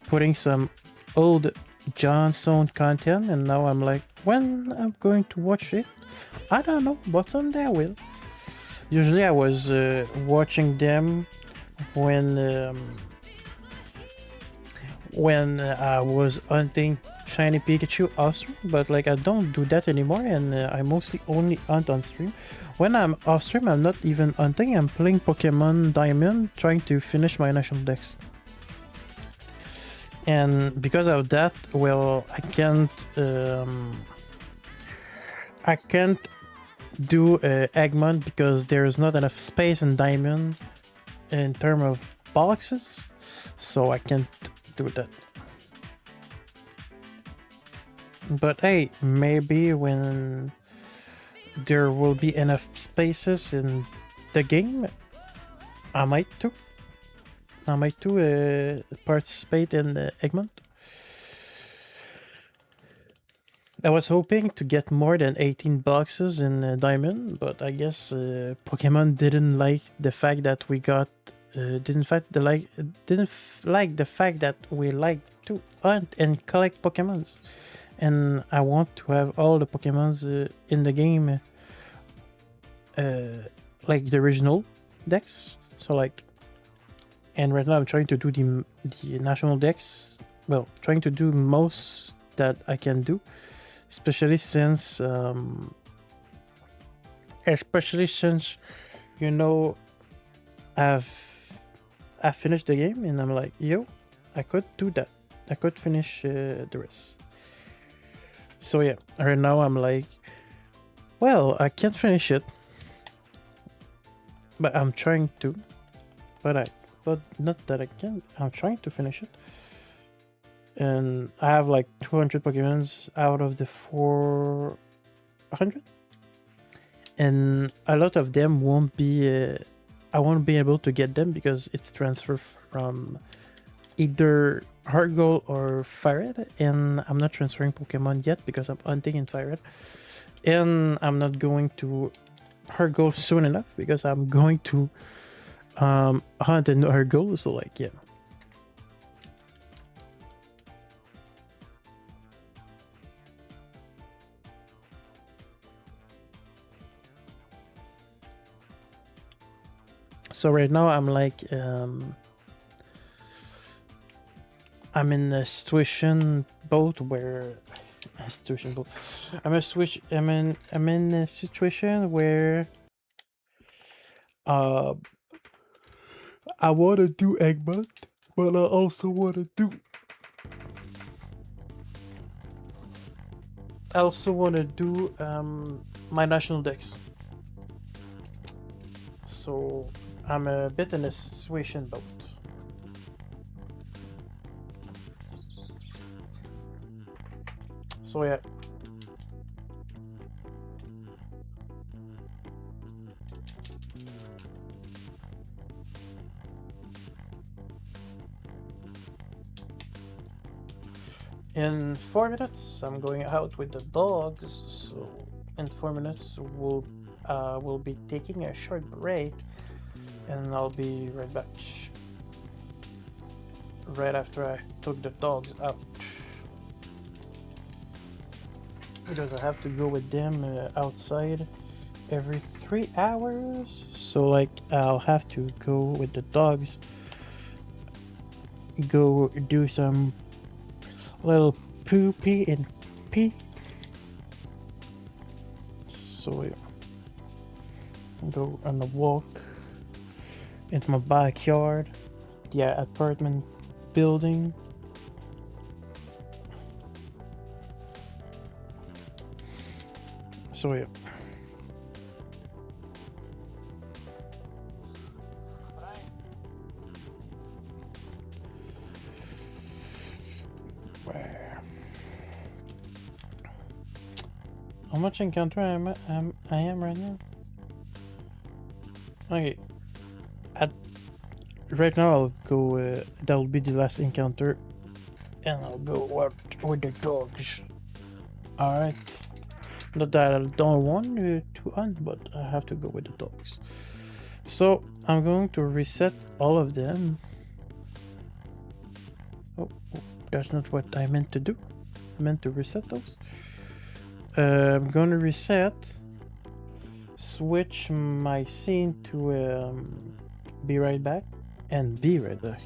putting some old Johnstone content, and now I'm like, when I'm going to watch it, I don't know, but someday I will. Usually I was watching them when I was hunting shiny Pikachu off stream, but like I don't do that anymore, and I mostly only hunt on stream. When I'm off stream, I'm not even hunting, I'm playing Pokemon Diamond, trying to finish my national dex. And because of that, well, I can't do Eggman because there's not enough space in Diamond in terms of boxes, so I can't do that. But hey, maybe when there will be enough spaces in the game, I might participate in the Eggman. I was hoping to get more than 18 boxes in Diamond, but I guess Pokemon didn't like the fact that we got didn't like the fact that we like to hunt and collect Pokemons, and I want to have all the Pokemons in the game, like the original decks. So like, and right now I'm trying to do the national decks. Well, trying to do most that I can do. Especially since you know I've finished the game and I'm like, yo, I could do that. I could finish the rest. So yeah, right now I'm like, well, I can't finish it, but I'm trying to. But not that I can. I'm trying to finish it. And I have like 200 Pokemons out of the 400, and a lot of them won't be I won't be able to get them because it's transferred from either Heart Gold or Fire Red, and I'm not transferring Pokemon yet because I'm hunting in Fire Red, and I'm not going to Heart Gold soon enough because I'm going to hunt in Heart Gold. So like, yeah. So right now I'm like, I'm in a situation both where I'm in a situation where I want to do Eggman, but I also want to do my national dex. So I'm a bit in a situation both. So yeah. In 4 minutes, I'm going out with the dogs. So in 4 minutes, we'll be taking a short break, and I'll be right back. Right after I took the dogs out, because I have to go with them outside every 3 hours. So like, I'll have to go with the dogs, go do some little pee and pee. So yeah, go on a walk into my backyard, the apartment building. So yeah. How much encounter I am right now? Okay. Right now I'll go, that will be the last encounter, and I'll go out with the dogs. Alright. Not that I don't want to hunt, but I have to go with the dogs. So I'm going to reset all of them. Oh, that's not what I meant to do. I meant to reset those. I'm gonna reset, switch my scene to be right back, and be right back.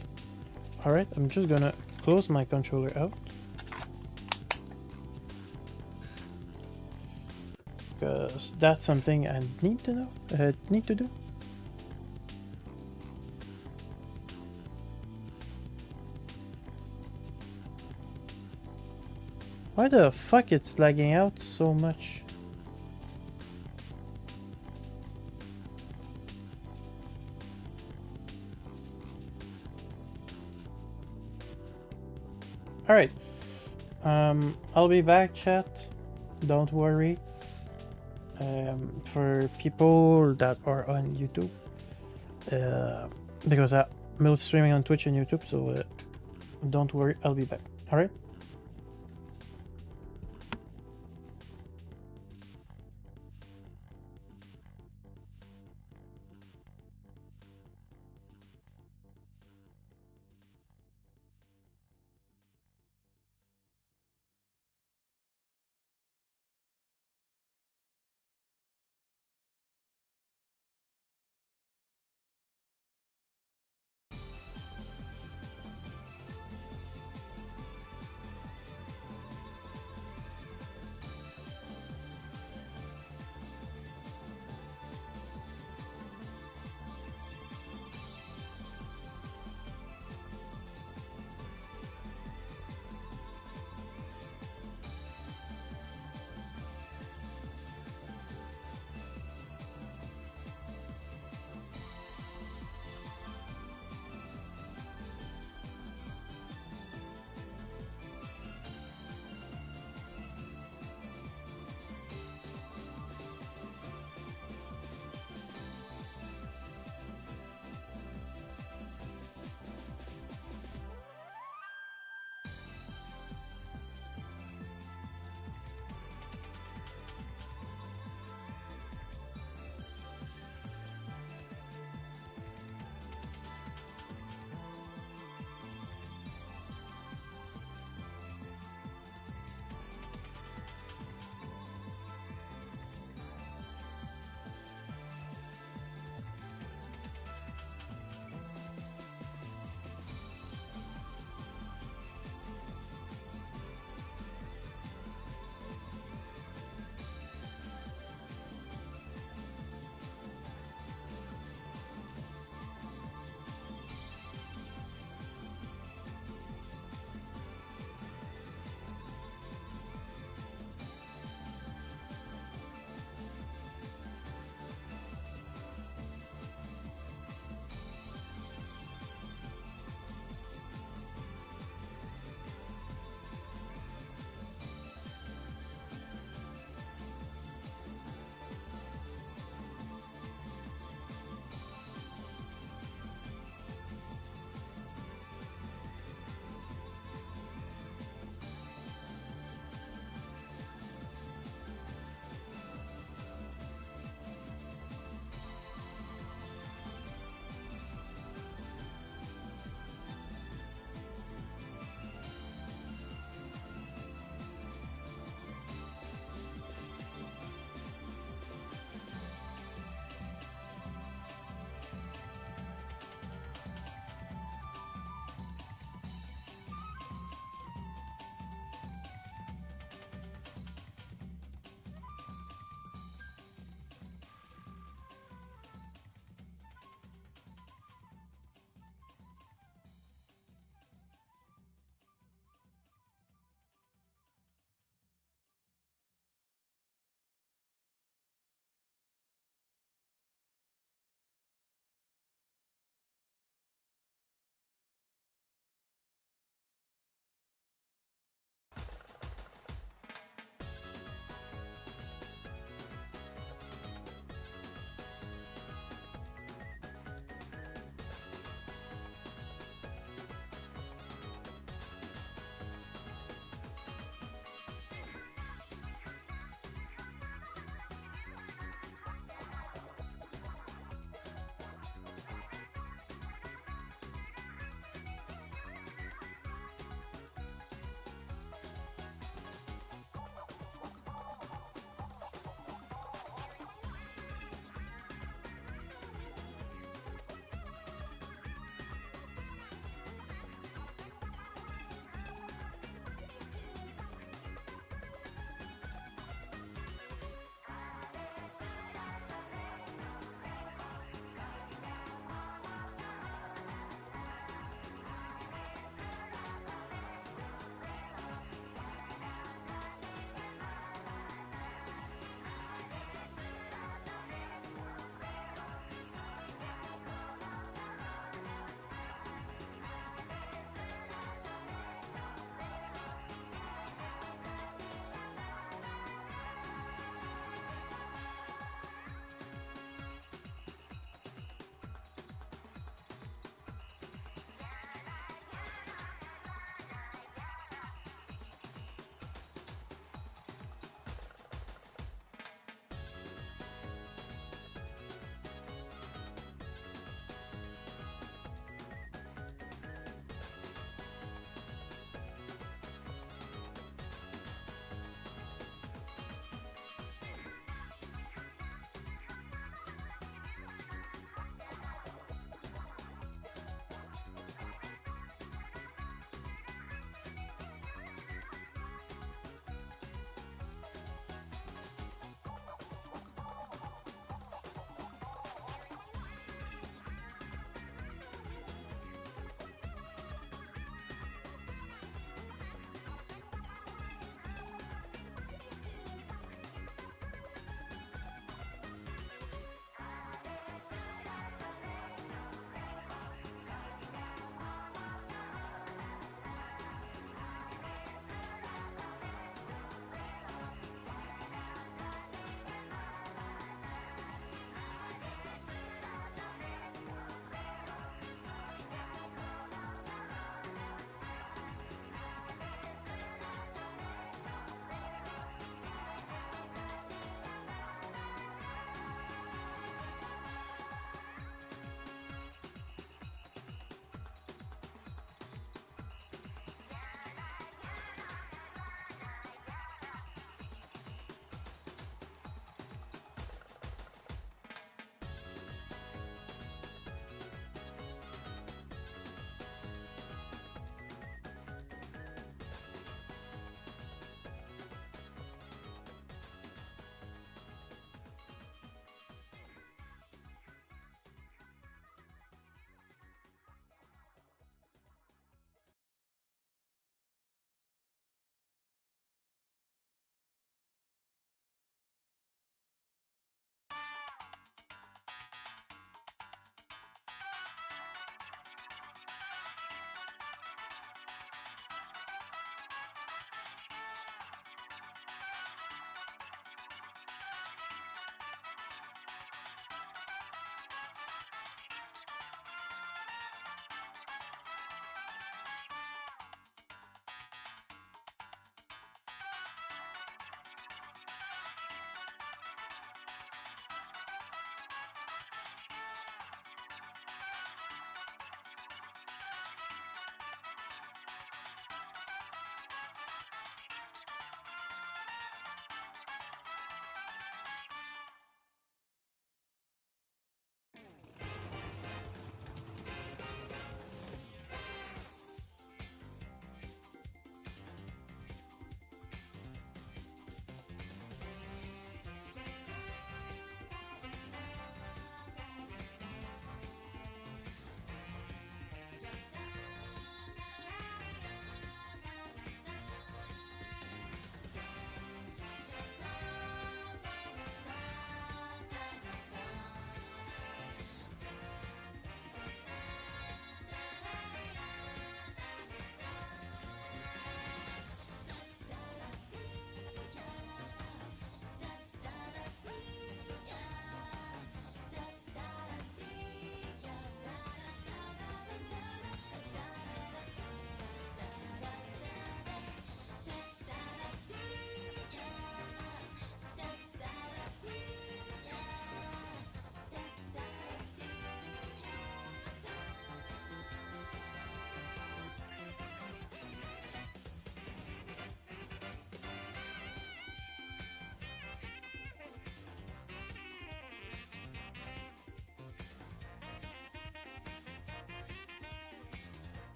Alright, I'm just gonna close my controller out. because that's something I need to know. Need to do. Why the fuck it's lagging out so much? Alright. I'll be back, chat. Don't worry. For people that are on YouTube. Because I'm streaming on Twitch and YouTube, so don't worry, I'll be back. Alright?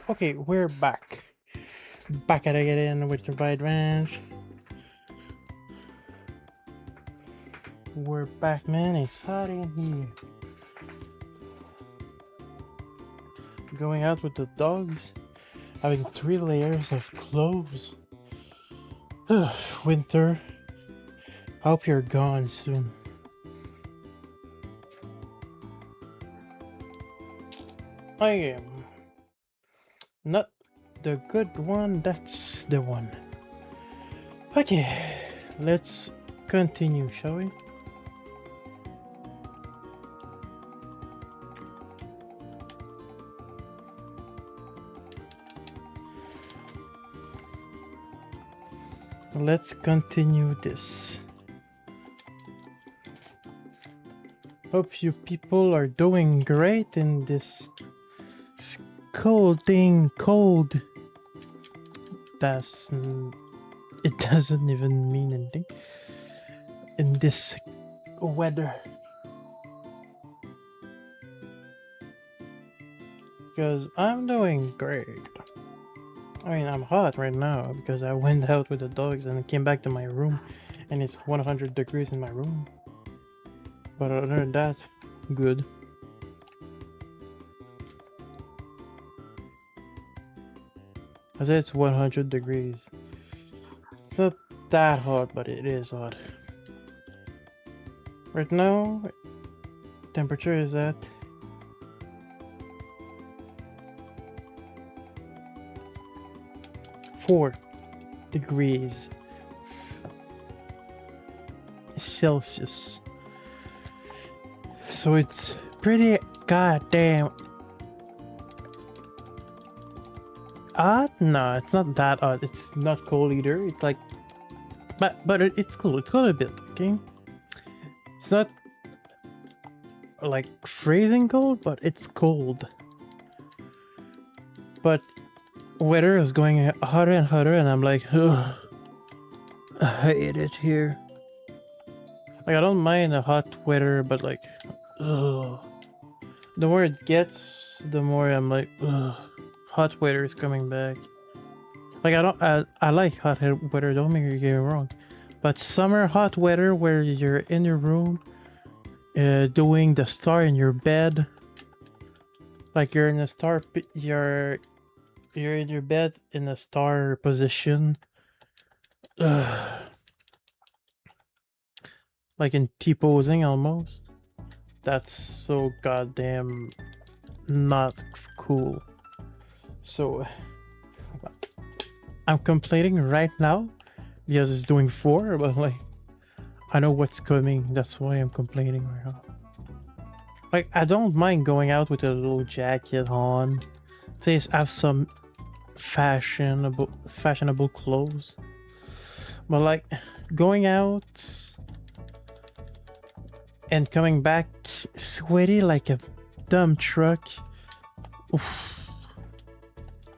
Okay, we're back. Back at it again with Survive Ranch. We're back, man. It's hot in here. Going out with the dogs. Having 3 layers of clothes. Winter. Hope you're gone soon. I am not the good one, that's the one. Okay, let's continue, shall we? Let's continue this. Hope you people are doing great in this scalding cold. It doesn't even mean anything in this weather. Because I'm doing great. I mean, I'm hot right now because I went out with the dogs and came back to my room and it's 100 degrees in my room. But other than that, good. I said it's 100 degrees. It's not that hot, but it is hot. Right now, temperature is at 4 degrees Celsius. So it's pretty goddamn odd. No, it's not that odd. It's not cold either. It's like, but it's cool. It's cool a bit. Okay, it's not like freezing cold, but it's cold. But weather is going hotter and hotter, and I'm like, ugh, I hate it here. Like, I don't mind the hot weather, but like, ugh. The more it gets, the more I'm like, ugh, hot weather is coming back. Like, I like hot weather, don't make me get me wrong. But summer hot weather where you're in your room, doing the star in your bed. Like, you're in a star, you're in your bed in a star position. Ugh. Like in T-posing almost. That's so goddamn not cool. So I'm complaining right now because it's doing 4, but like I know what's coming. That's why I'm complaining right now. Like, I don't mind going out with a little jacket on. Say have some fashionable clothes. But like going out and coming back sweaty like a dumb truck. Oof.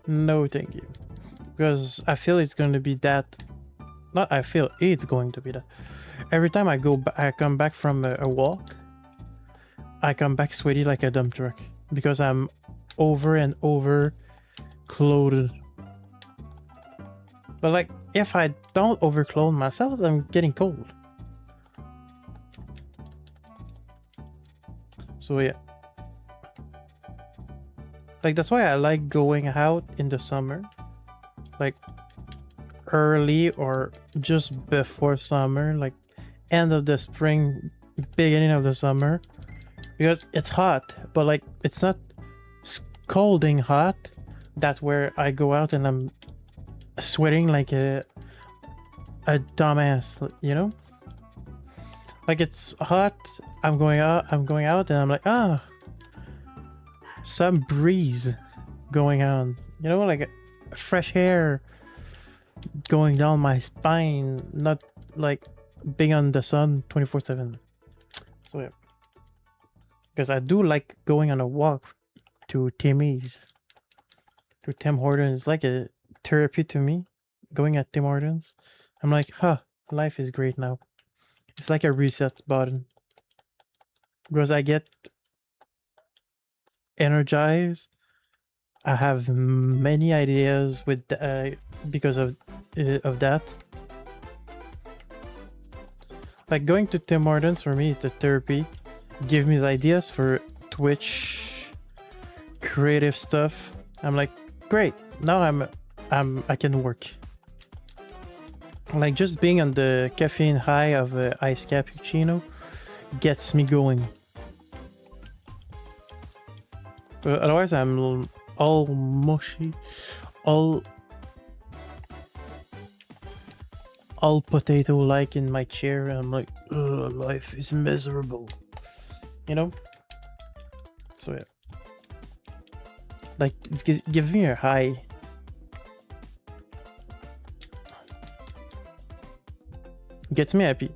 No, thank you. Because I feel it's going to be that. Not I feel it's going to be that. Every time I come back from a walk, I come back sweaty like a dumb truck because I'm over and over clothed. But like, if I don't overclothe myself, I'm getting cold. So yeah. Like, that's why I like going out in the summer. Like, early or just before summer. Like, end of the spring, beginning of the summer. Because it's hot, but like, it's not scalding hot. That where I go out and I'm sweating like a dumbass, you know? Like, it's hot, I'm going out and I'm like, ah, some breeze going on, you know, like fresh air going down my spine, not like being on the sun 24/7. So yeah, because I do like going on a walk to Tim Hortons. It's like a therapy to me, going at Tim Hortons. I'm like, huh, life is great now. It's like a reset button. Because I get energized. I have many ideas with because of that. Like, going to Tim Hortons for me, it's a therapy. Give me the ideas for Twitch, creative stuff. I'm like, great. Now I can work. Like, just being on the caffeine high of iced cappuccino gets me going. But otherwise, I'm all mushy, all potato-like in my chair, and I'm like, ugh, life is miserable. You know? So yeah. Like, it's give me a high. Gets me happy.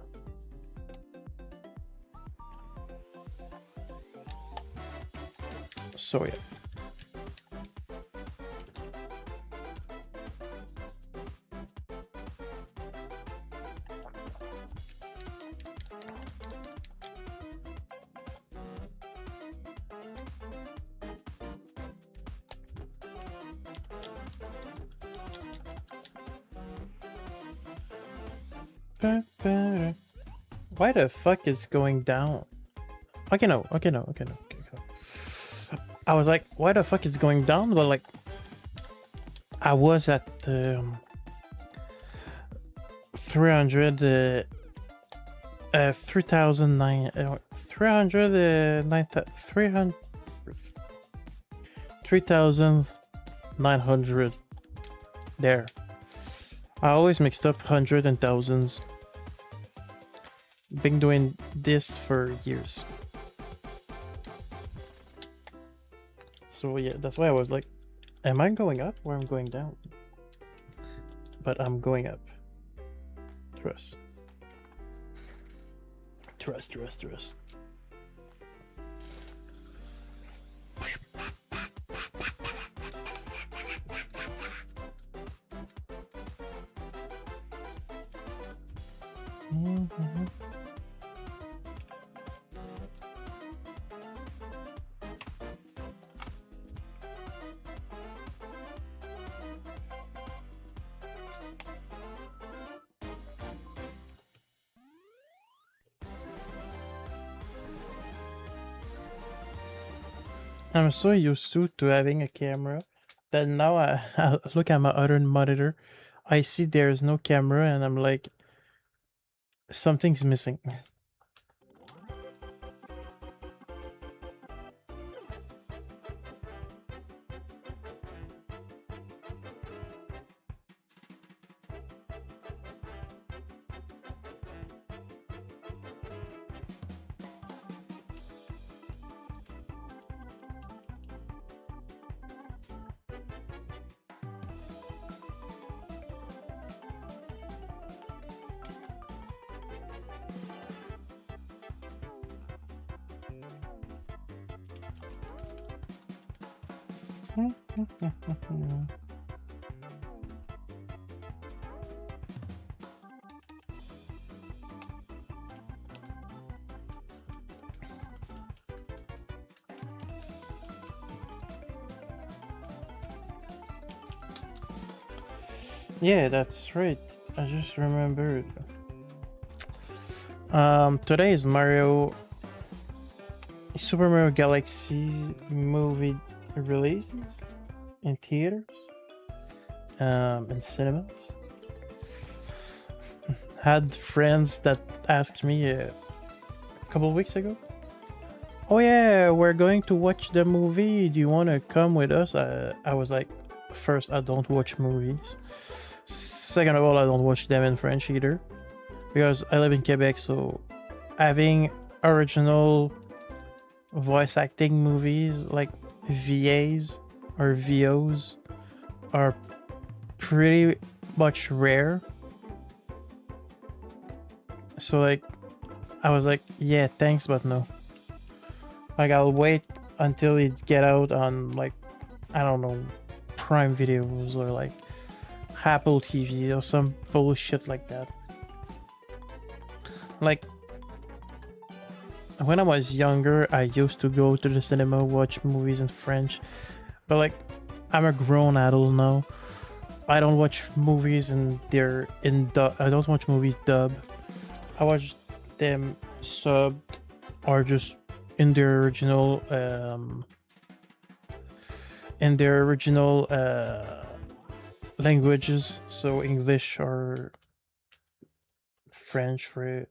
So yeah. Why the fuck is going down? Okay, no. I was like, why the fuck is going down? But like, I was at 300, 3,900 there. I always mixed up hundred and thousands. Been doing this for years. So yeah, that's why I was like, am I going up or I'm going down? But I'm going up. Trust. Trust, trust, trust. Mm-hmm. I'm so used to having a camera that now I look at my other monitor, I see there's no camera and I'm like, something's missing. Yeah, that's right. I just remembered. Today is Super Mario Galaxy movie releases in theaters, in cinemas. Had friends that asked me a couple weeks ago, "Oh yeah, we're going to watch the movie. Do you want to come with us?" I was like, first, I don't watch movies. Second of all, I don't watch them in French either, because I live in Quebec, so having original voice acting movies like VAs or VOs are pretty much rare. So like, I was like, yeah, thanks, but no. Like, I'll wait until it get out on, like, I don't know, Prime Videos or like Apple TV or some bullshit like that. Like, when I was younger, I used to go to the cinema, watch movies in French, but like, I'm a grown adult now. I don't watch movies I don't watch movies dub. I watch them subbed or just in their original languages, so English or French for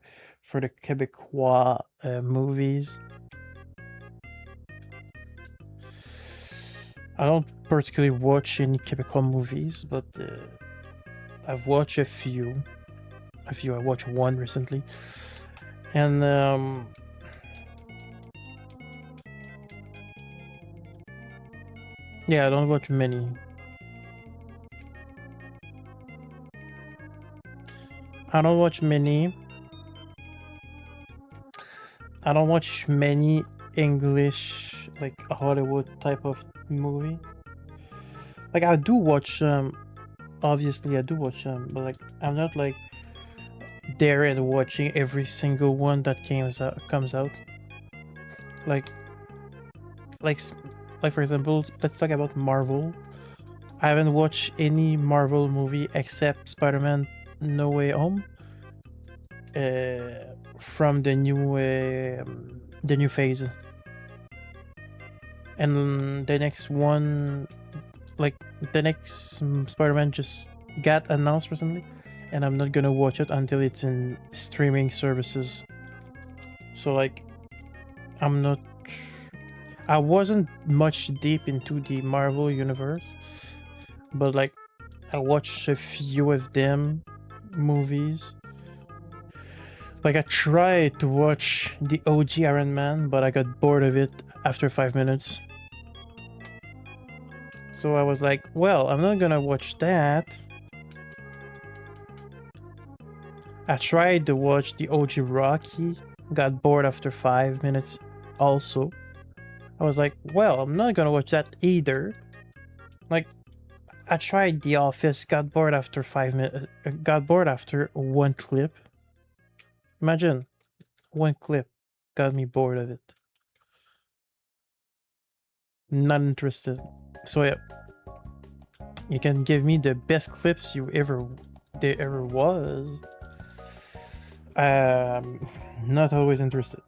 the Quebecois movies. I don't particularly watch any Quebecois movies, but I've watched a few. I watched one recently, and yeah, I don't watch many. I don't watch many. I don't watch many English, like Hollywood type of movie. Like, I do watch obviously I do watch them, but like, I'm not like there and watching every single one that comes out. Like like like for example, let's talk about Marvel. I haven't watched any Marvel movie except Spider-Man No Way Home. From the new phase, and the next one, like the next Spider-Man just got announced recently, and I'm not gonna watch it until it's in streaming services. So like, I wasn't much deep into the Marvel universe, but like, I watched a few of them movies. Like, I tried to watch the OG Iron Man, but I got bored of it after 5 minutes. So I was like, well, I'm not gonna watch that. I tried to watch the OG Rocky, got bored after 5 minutes also. I was like, well, I'm not gonna watch that either. Like, I tried The Office, got bored after 5 minutes, got bored after one clip. Imagine, one clip got me bored of it. Not interested. So yeah, you can give me the best clips there ever was. Not always interested.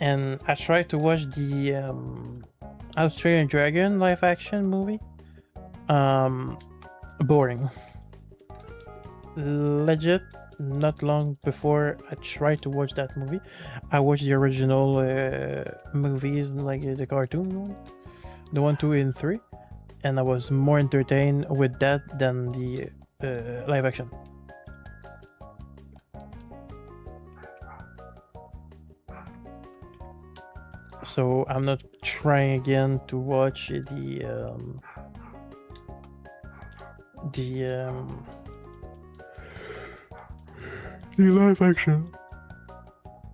And I tried to watch the Australian Dragon live action movie. Boring. Legit, not long before I tried to watch that movie, I watched the original movies, like the cartoon one, the 1, 2, and 3, and I was more entertained with that than the live action. So I'm not trying again to watch the live action.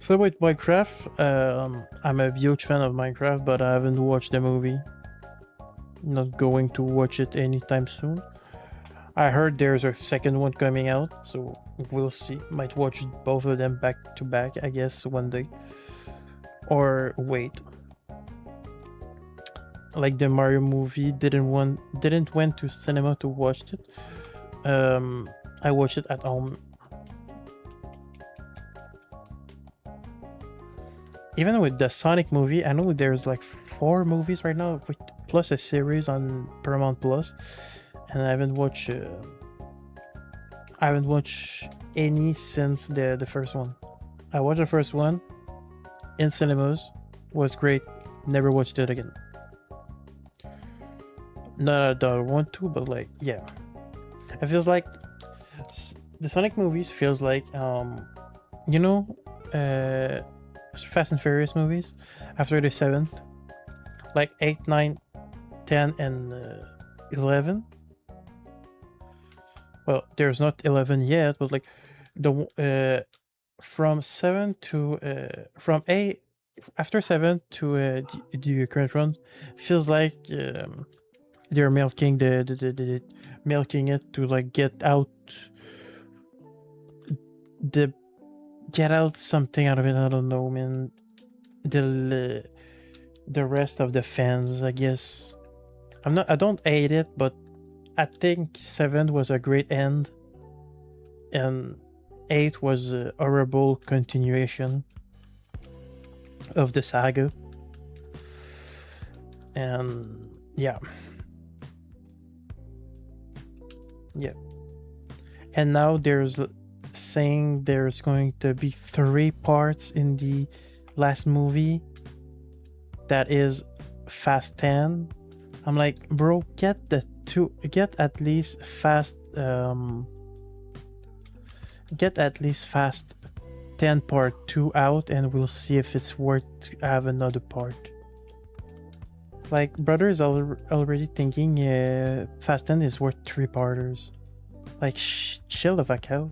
So with Minecraft, I'm a huge fan of Minecraft, but I haven't watched the movie. Not going to watch it anytime soon. I heard there's a second one coming out, so we'll see. Might watch both of them back to back, I guess, one day. Or wait. Like the Mario movie, didn't went to cinema to watch it. I watched it at home. Even with the Sonic movie, I know there's like 4 movies right now, plus a series on Paramount Plus, and I haven't watched any since the first one. I watched the first one in cinemas, was great. Never watched it again. Not that I want to, but like, yeah, it feels like the Sonic movies feels like you know, Fast and Furious movies after the 7th, like 8, 9, 10, and 11. Well, there's not 11 yet, but like the from 7 to from 8 after 7 to the current run feels like they're milking milking it to like get out something out of it. I don't know, man. The rest of the fans, I guess. I don't hate it, but I think 7 was a great end, and 8 was a horrible continuation of the saga. And yeah. And now there's saying there's going to be 3 parts in the last movie that is Fast 10. I'm like, bro, get at least Fast 10 part 2 out, and we'll see if it's worth to have another part. Like, brother is already thinking Fast 10 is worth 3 parters. Like, chill the fuck out.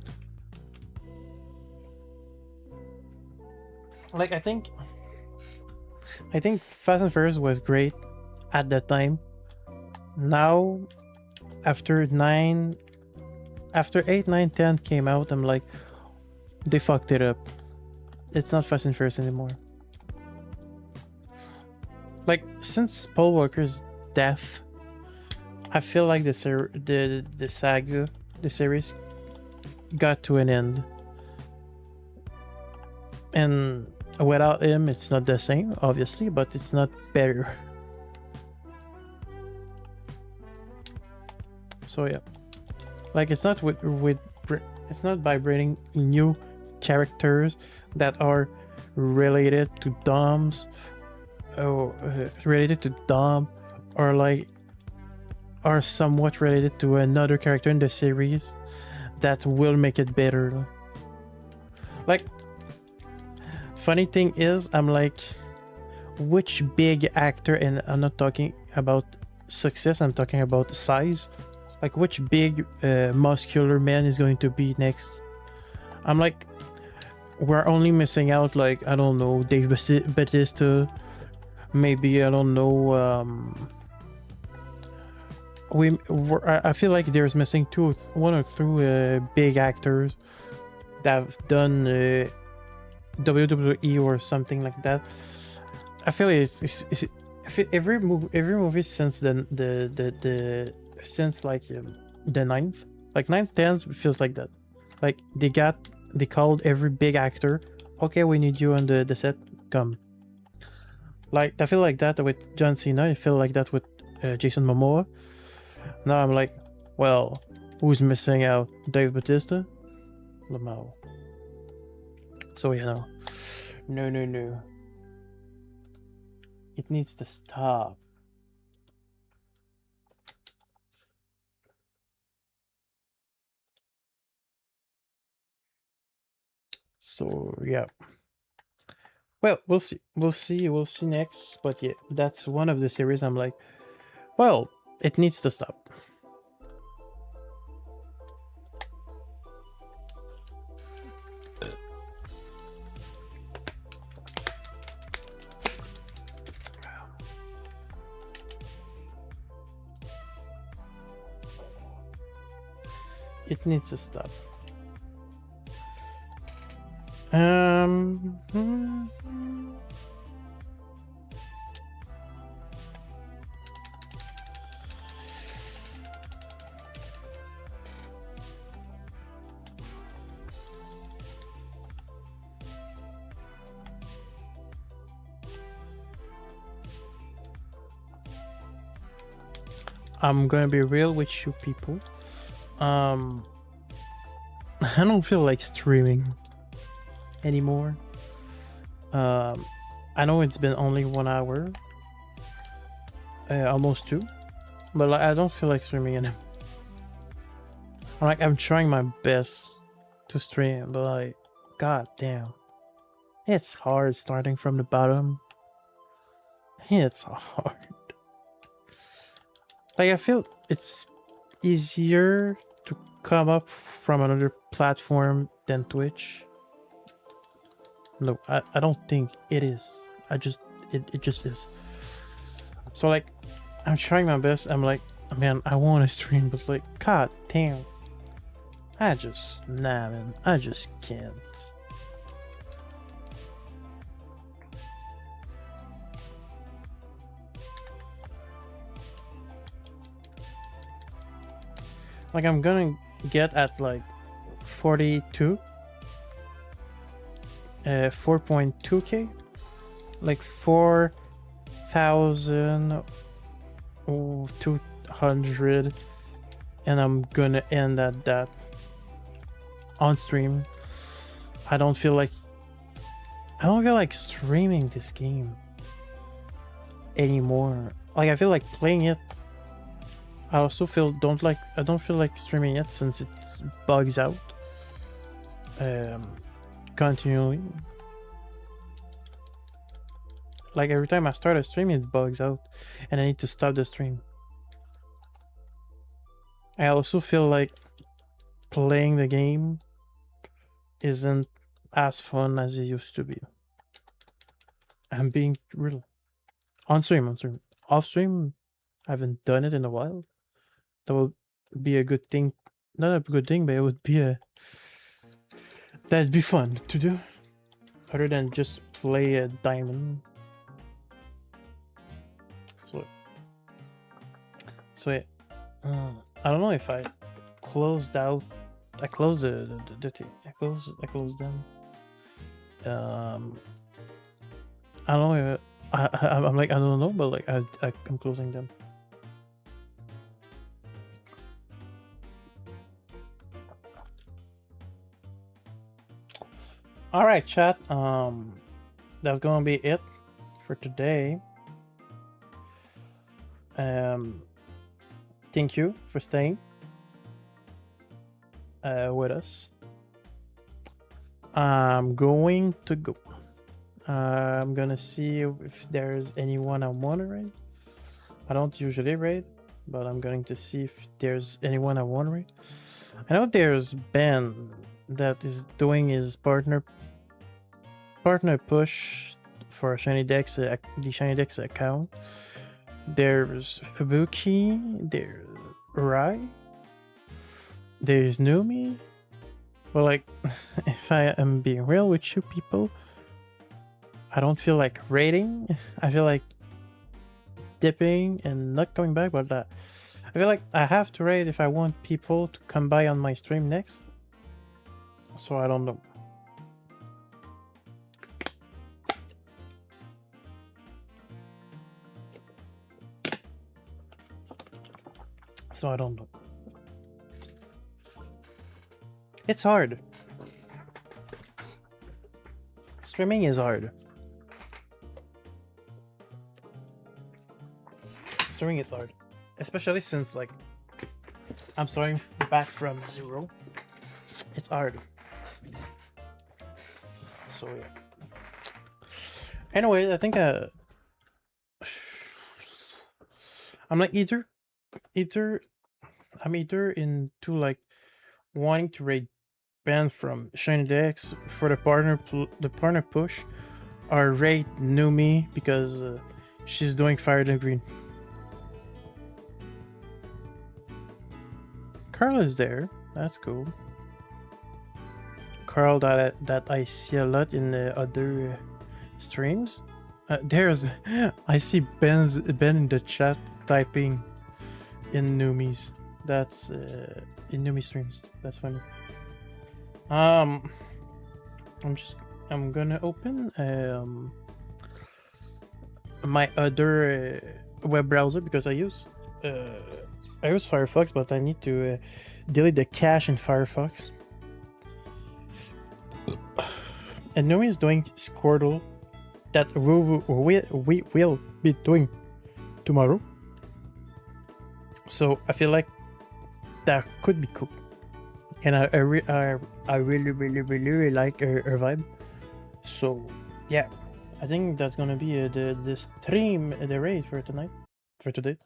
Like, I think Fast and Furious was great at that time. Now, after 8, 9, 10 came out, I'm like, they fucked it up. It's not Fast and Furious anymore. Like, since Paul Walker's death, I feel like the saga, the series, got to an end. And without him, it's not the same, obviously, but it's not better. So yeah, like, it's not it's not by bringing new characters that are related to Dom's, or like are somewhat related to another character in the series that will make it better. Like, funny thing is, I'm like, which big actor, and I'm not talking about success, I'm talking about size. Like which big muscular man is going to be next. I'm like, we're only missing out, like, I don't know, Dave Bautista, maybe, I don't know, I feel like there's missing one or two big actors that have done WWE or something like that. I feel I feel every movie since the since like the ninth, like 9th, 10th feels like that. Like they called every big actor. Okay, we need you on the set. Come. Like I feel like that with John Cena. I feel like that with Jason Momoa. Now I'm like, well, who's missing out? Dave Bautista? Lamau. So you know, no. It needs to stop. So yeah. Well, we'll see. We'll see next. But yeah, that's one of the series I'm like, well, it needs to stop. It needs to stop. I'm gonna be real with you people. I don't feel like streaming anymore. I know it's been only 1 hour, almost 2, but like, I don't feel like streaming anymore. I'm trying my best to stream, but like, god damn, it's hard starting from the bottom. It's hard. Like I feel it's easier to come up from another platform than Twitch. No, I don't think it is. It just is. So like, I'm trying my best. I'm like, man, I want to stream, but like, god damn, man, I just can't. Like I'm gonna get at like 42, 4.2k, like 4,200, and I'm gonna end at that on stream. I don't feel like streaming this game anymore. Like I feel like playing it. I also I don't feel like streaming it since it bugs out continually. Like every time I start a stream, it bugs out and I need to stop the stream. I also feel like playing the game isn't as fun as it used to be. I'm being real. On stream. Off stream, I haven't done it in a while. That would be a good thing. Not a good thing, but it would be that'd be fun to do. Other than just play a diamond. So yeah. I don't know if I closed out. I closed I closed them. I don't know. I'm like, I don't know, but like I'm closing them. All right, chat. That's gonna be it for today. Thank you for staying with us. I'm going to go. I'm gonna see if there's anyone I want to raid. I don't usually raid, but I'm going to see if there's anyone I want to raid. I know there's Ben that is doing his partner push for shinydex, the shinydex account. There's Fubuki, there's Rai, there's Numi. Well, like, if I am being real with you people, I don't feel like raiding. I feel like dipping and not coming back, but I feel like I have to raid if I want people to come by on my stream next. So I don't know. So I don't know. It's hard. Streaming is hard. Streaming is hard. Especially since, like, I'm starting back from zero. It's hard. So yeah. Anyway, I think I'm like either I'm either into like wanting to raid Ben from shinydex for the partner push, or raid Numi because she's doing Fire and Green. Carl is there. That's cool. Carl that I see a lot in the other streams. There's I see Ben in the chat typing in Numi's. That's in Numi streams. That's funny. I'm gonna open my other web browser because I use Firefox, but I need to delete the cache in Firefox. And Numi is doing Squirtle that we will be doing tomorrow. So I feel like that could be cool. And I really like her vibe. So yeah, I think that's gonna be the stream, the raid for tonight, for today.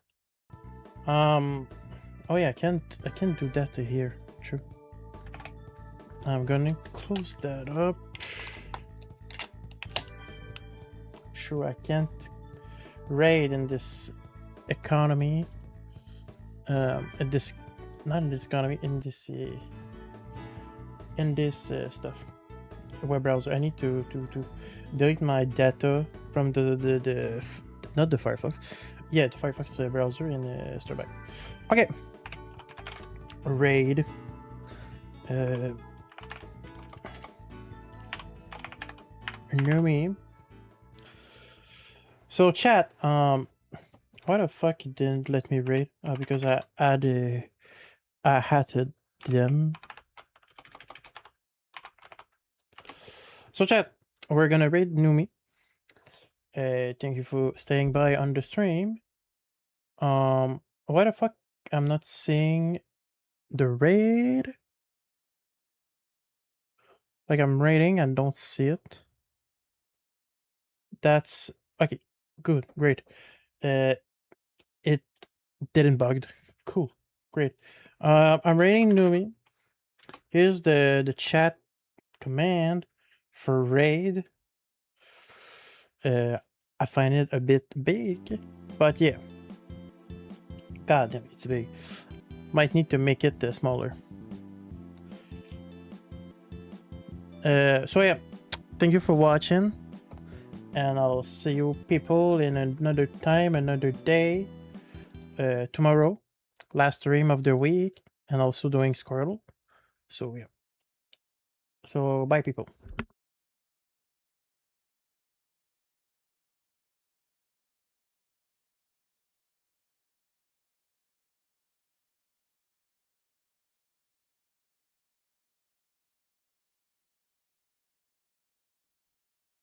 Oh yeah, I can't do that to here. True. I'm gonna close that up. Sure, I can't raid in this economy. In this, not in this economy, in this stuff, web browser. I need to delete my data from the not the Firefox. Yeah, the Firefox browser in the Starback. Okay. Raid. Numi. So chat, why the fuck you didn't let me raid? Because I hatted them. So chat, we're gonna raid Numi. Thank you for staying by on the stream. Why the fuck I'm not seeing the raid? Like I'm raiding and don't see it. That's okay. Good, great. It didn't bugged. Cool, great. I'm raiding Numi. Here's the chat command for raid. I find it a bit big, but yeah. God damn, it's big. Might need to make it smaller. So yeah, thank you for watching, and I'll see you people in another time, another day, tomorrow, last stream of the week, and also doing Squirtle. So yeah. So bye people.